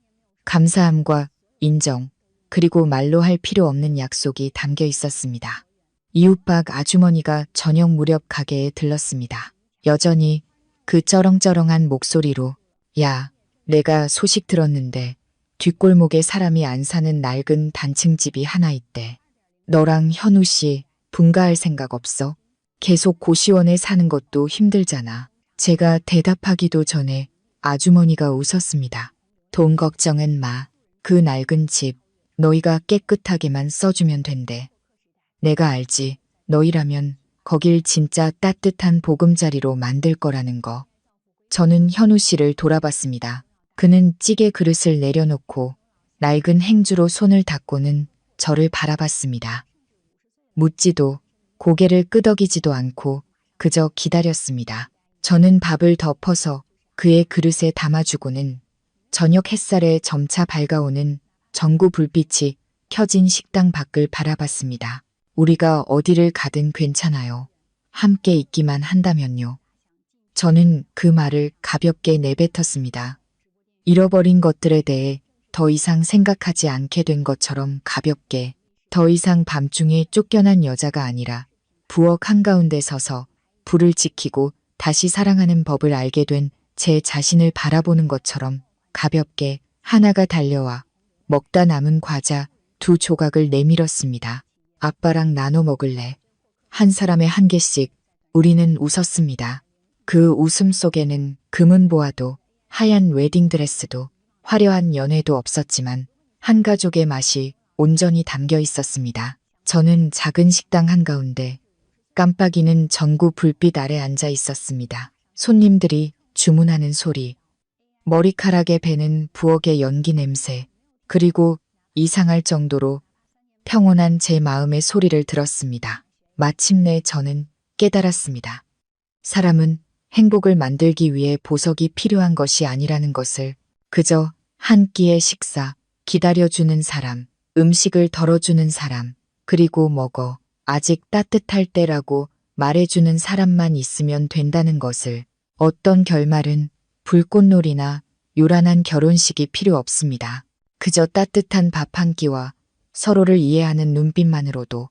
감사함과 인정, 그리고 말로 할 필요 없는 약속이 담겨 있었습니다. 이웃박 아주머니가 저녁 무렵 가게에 들렀습니다. 여전히 그 쩌렁쩌렁한 목소리로 야, 내가 소식 들었는데 뒷골목에 사람이 안 사는 낡은 단층집이 하나 있대. 너랑 현우 씨 분가할 생각 없어? 계속 고시원에 사는 것도 힘들잖아. 제가 대답하기도 전에 아주머니가 웃었습니다. 돈 걱정은 마. 그 낡은 집 너희가 깨끗하게만 써주면 된대. 내가 알지. 너희라면 거길 진짜 따뜻한 보금자리로 만들 거라는 거. 저는 현우 씨를 돌아봤습니다. 그는 찌개 그릇을 내려놓고 낡은 행주로 손을 닦고는 저를 바라봤습니다. 묻지도 고개를 끄덕이지도 않고 그저 기다렸습니다. 저는 밥을 덮어서 그의 그릇에 담아주고는 저녁 햇살에 점차 밝아오는 전구 불빛이 켜진 식당 밖을 바라봤습니다. 우리가 어디를 가든 괜찮아요. 함께 있기만 한다면요. 저는 그 말을 가볍게 내뱉었습니다. 잃어버린 것들에 대해 더 이상 생각하지 않게 된 것처럼 가볍게, 더 이상 밤중에 쫓겨난 여자가 아니라 부엌 한가운데 서서 불을 지키고 다시 사랑하는 법을 알게 된 제 자신을 바라보는 것처럼 가볍게 하나가 달려와 먹다 남은 과자 2조각을 내밀었습니다. 아빠랑 나눠 먹을래. 한 사람에 한 개씩. 우리는 웃었습니다. 그 웃음 속에는 금은보화도 하얀 웨딩드레스도 화려한 연회도 없었지만 한 가족의 맛이 온전히 담겨 있었습니다. 저는 작은 식당 한가운데 깜빡이는 전구 불빛 아래 앉아 있었습니다. 손님들이 주문하는 소리, 머리카락에 배는 부엌의 연기 냄새, 그리고 이상할 정도로 평온한 제 마음의 소리를 들었습니다. 마침내 저는 깨달았습니다. 사람은 행복을 만들기 위해 보석이 필요한 것이 아니라는 것을, 그저 한 끼의 식사, 기다려주는 사람, 음식을 덜어주는 사람, 그리고 먹어. 아직 따뜻할 때라고 말해주는 사람만 있으면 된다는 것을. 어떤 결말은 불꽃놀이나 요란한 결혼식이 필요 없습니다. 그저 따뜻한 밥 한 끼와 서로를 이해하는 눈빛만으로도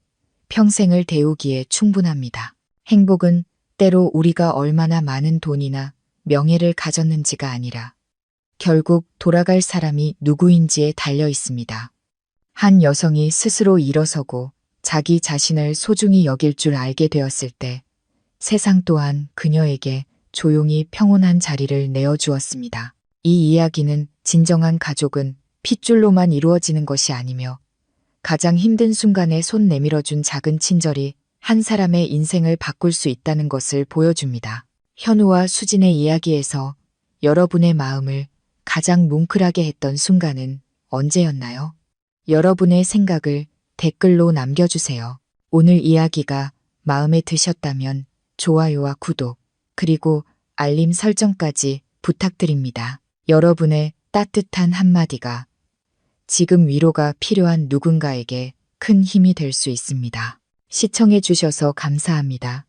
평생을 데우기에 충분합니다. 행복은 때로 우리가 얼마나 많은 돈이나 명예를 가졌는지가 아니라 결국 돌아갈 사람이 누구인지에 달려 있습니다. 한 여성이 스스로 일어서고 자기 자신을 소중히 여길 줄 알게 되었을 때 세상 또한 그녀에게 조용히 평온한 자리를 내어주었습니다. 이 이야기는 진정한 가족은 핏줄로만 이루어지는 것이 아니며 가장 힘든 순간에 손 내밀어준 작은 친절이 한 사람의 인생을 바꿀 수 있다는 것을 보여줍니다. 현우와 수진의 이야기에서 여러분의 마음을 가장 뭉클하게 했던 순간은 언제였나요? 여러분의 생각을 댓글로 남겨주세요. 오늘 이야기가 마음에 드셨다면 좋아요와 구독, 그리고 알림 설정까지 부탁드립니다. 여러분의 따뜻한 한마디가 지금 위로가 필요한 누군가에게 큰 힘이 될 수 있습니다. 시청해 주셔서 감사합니다.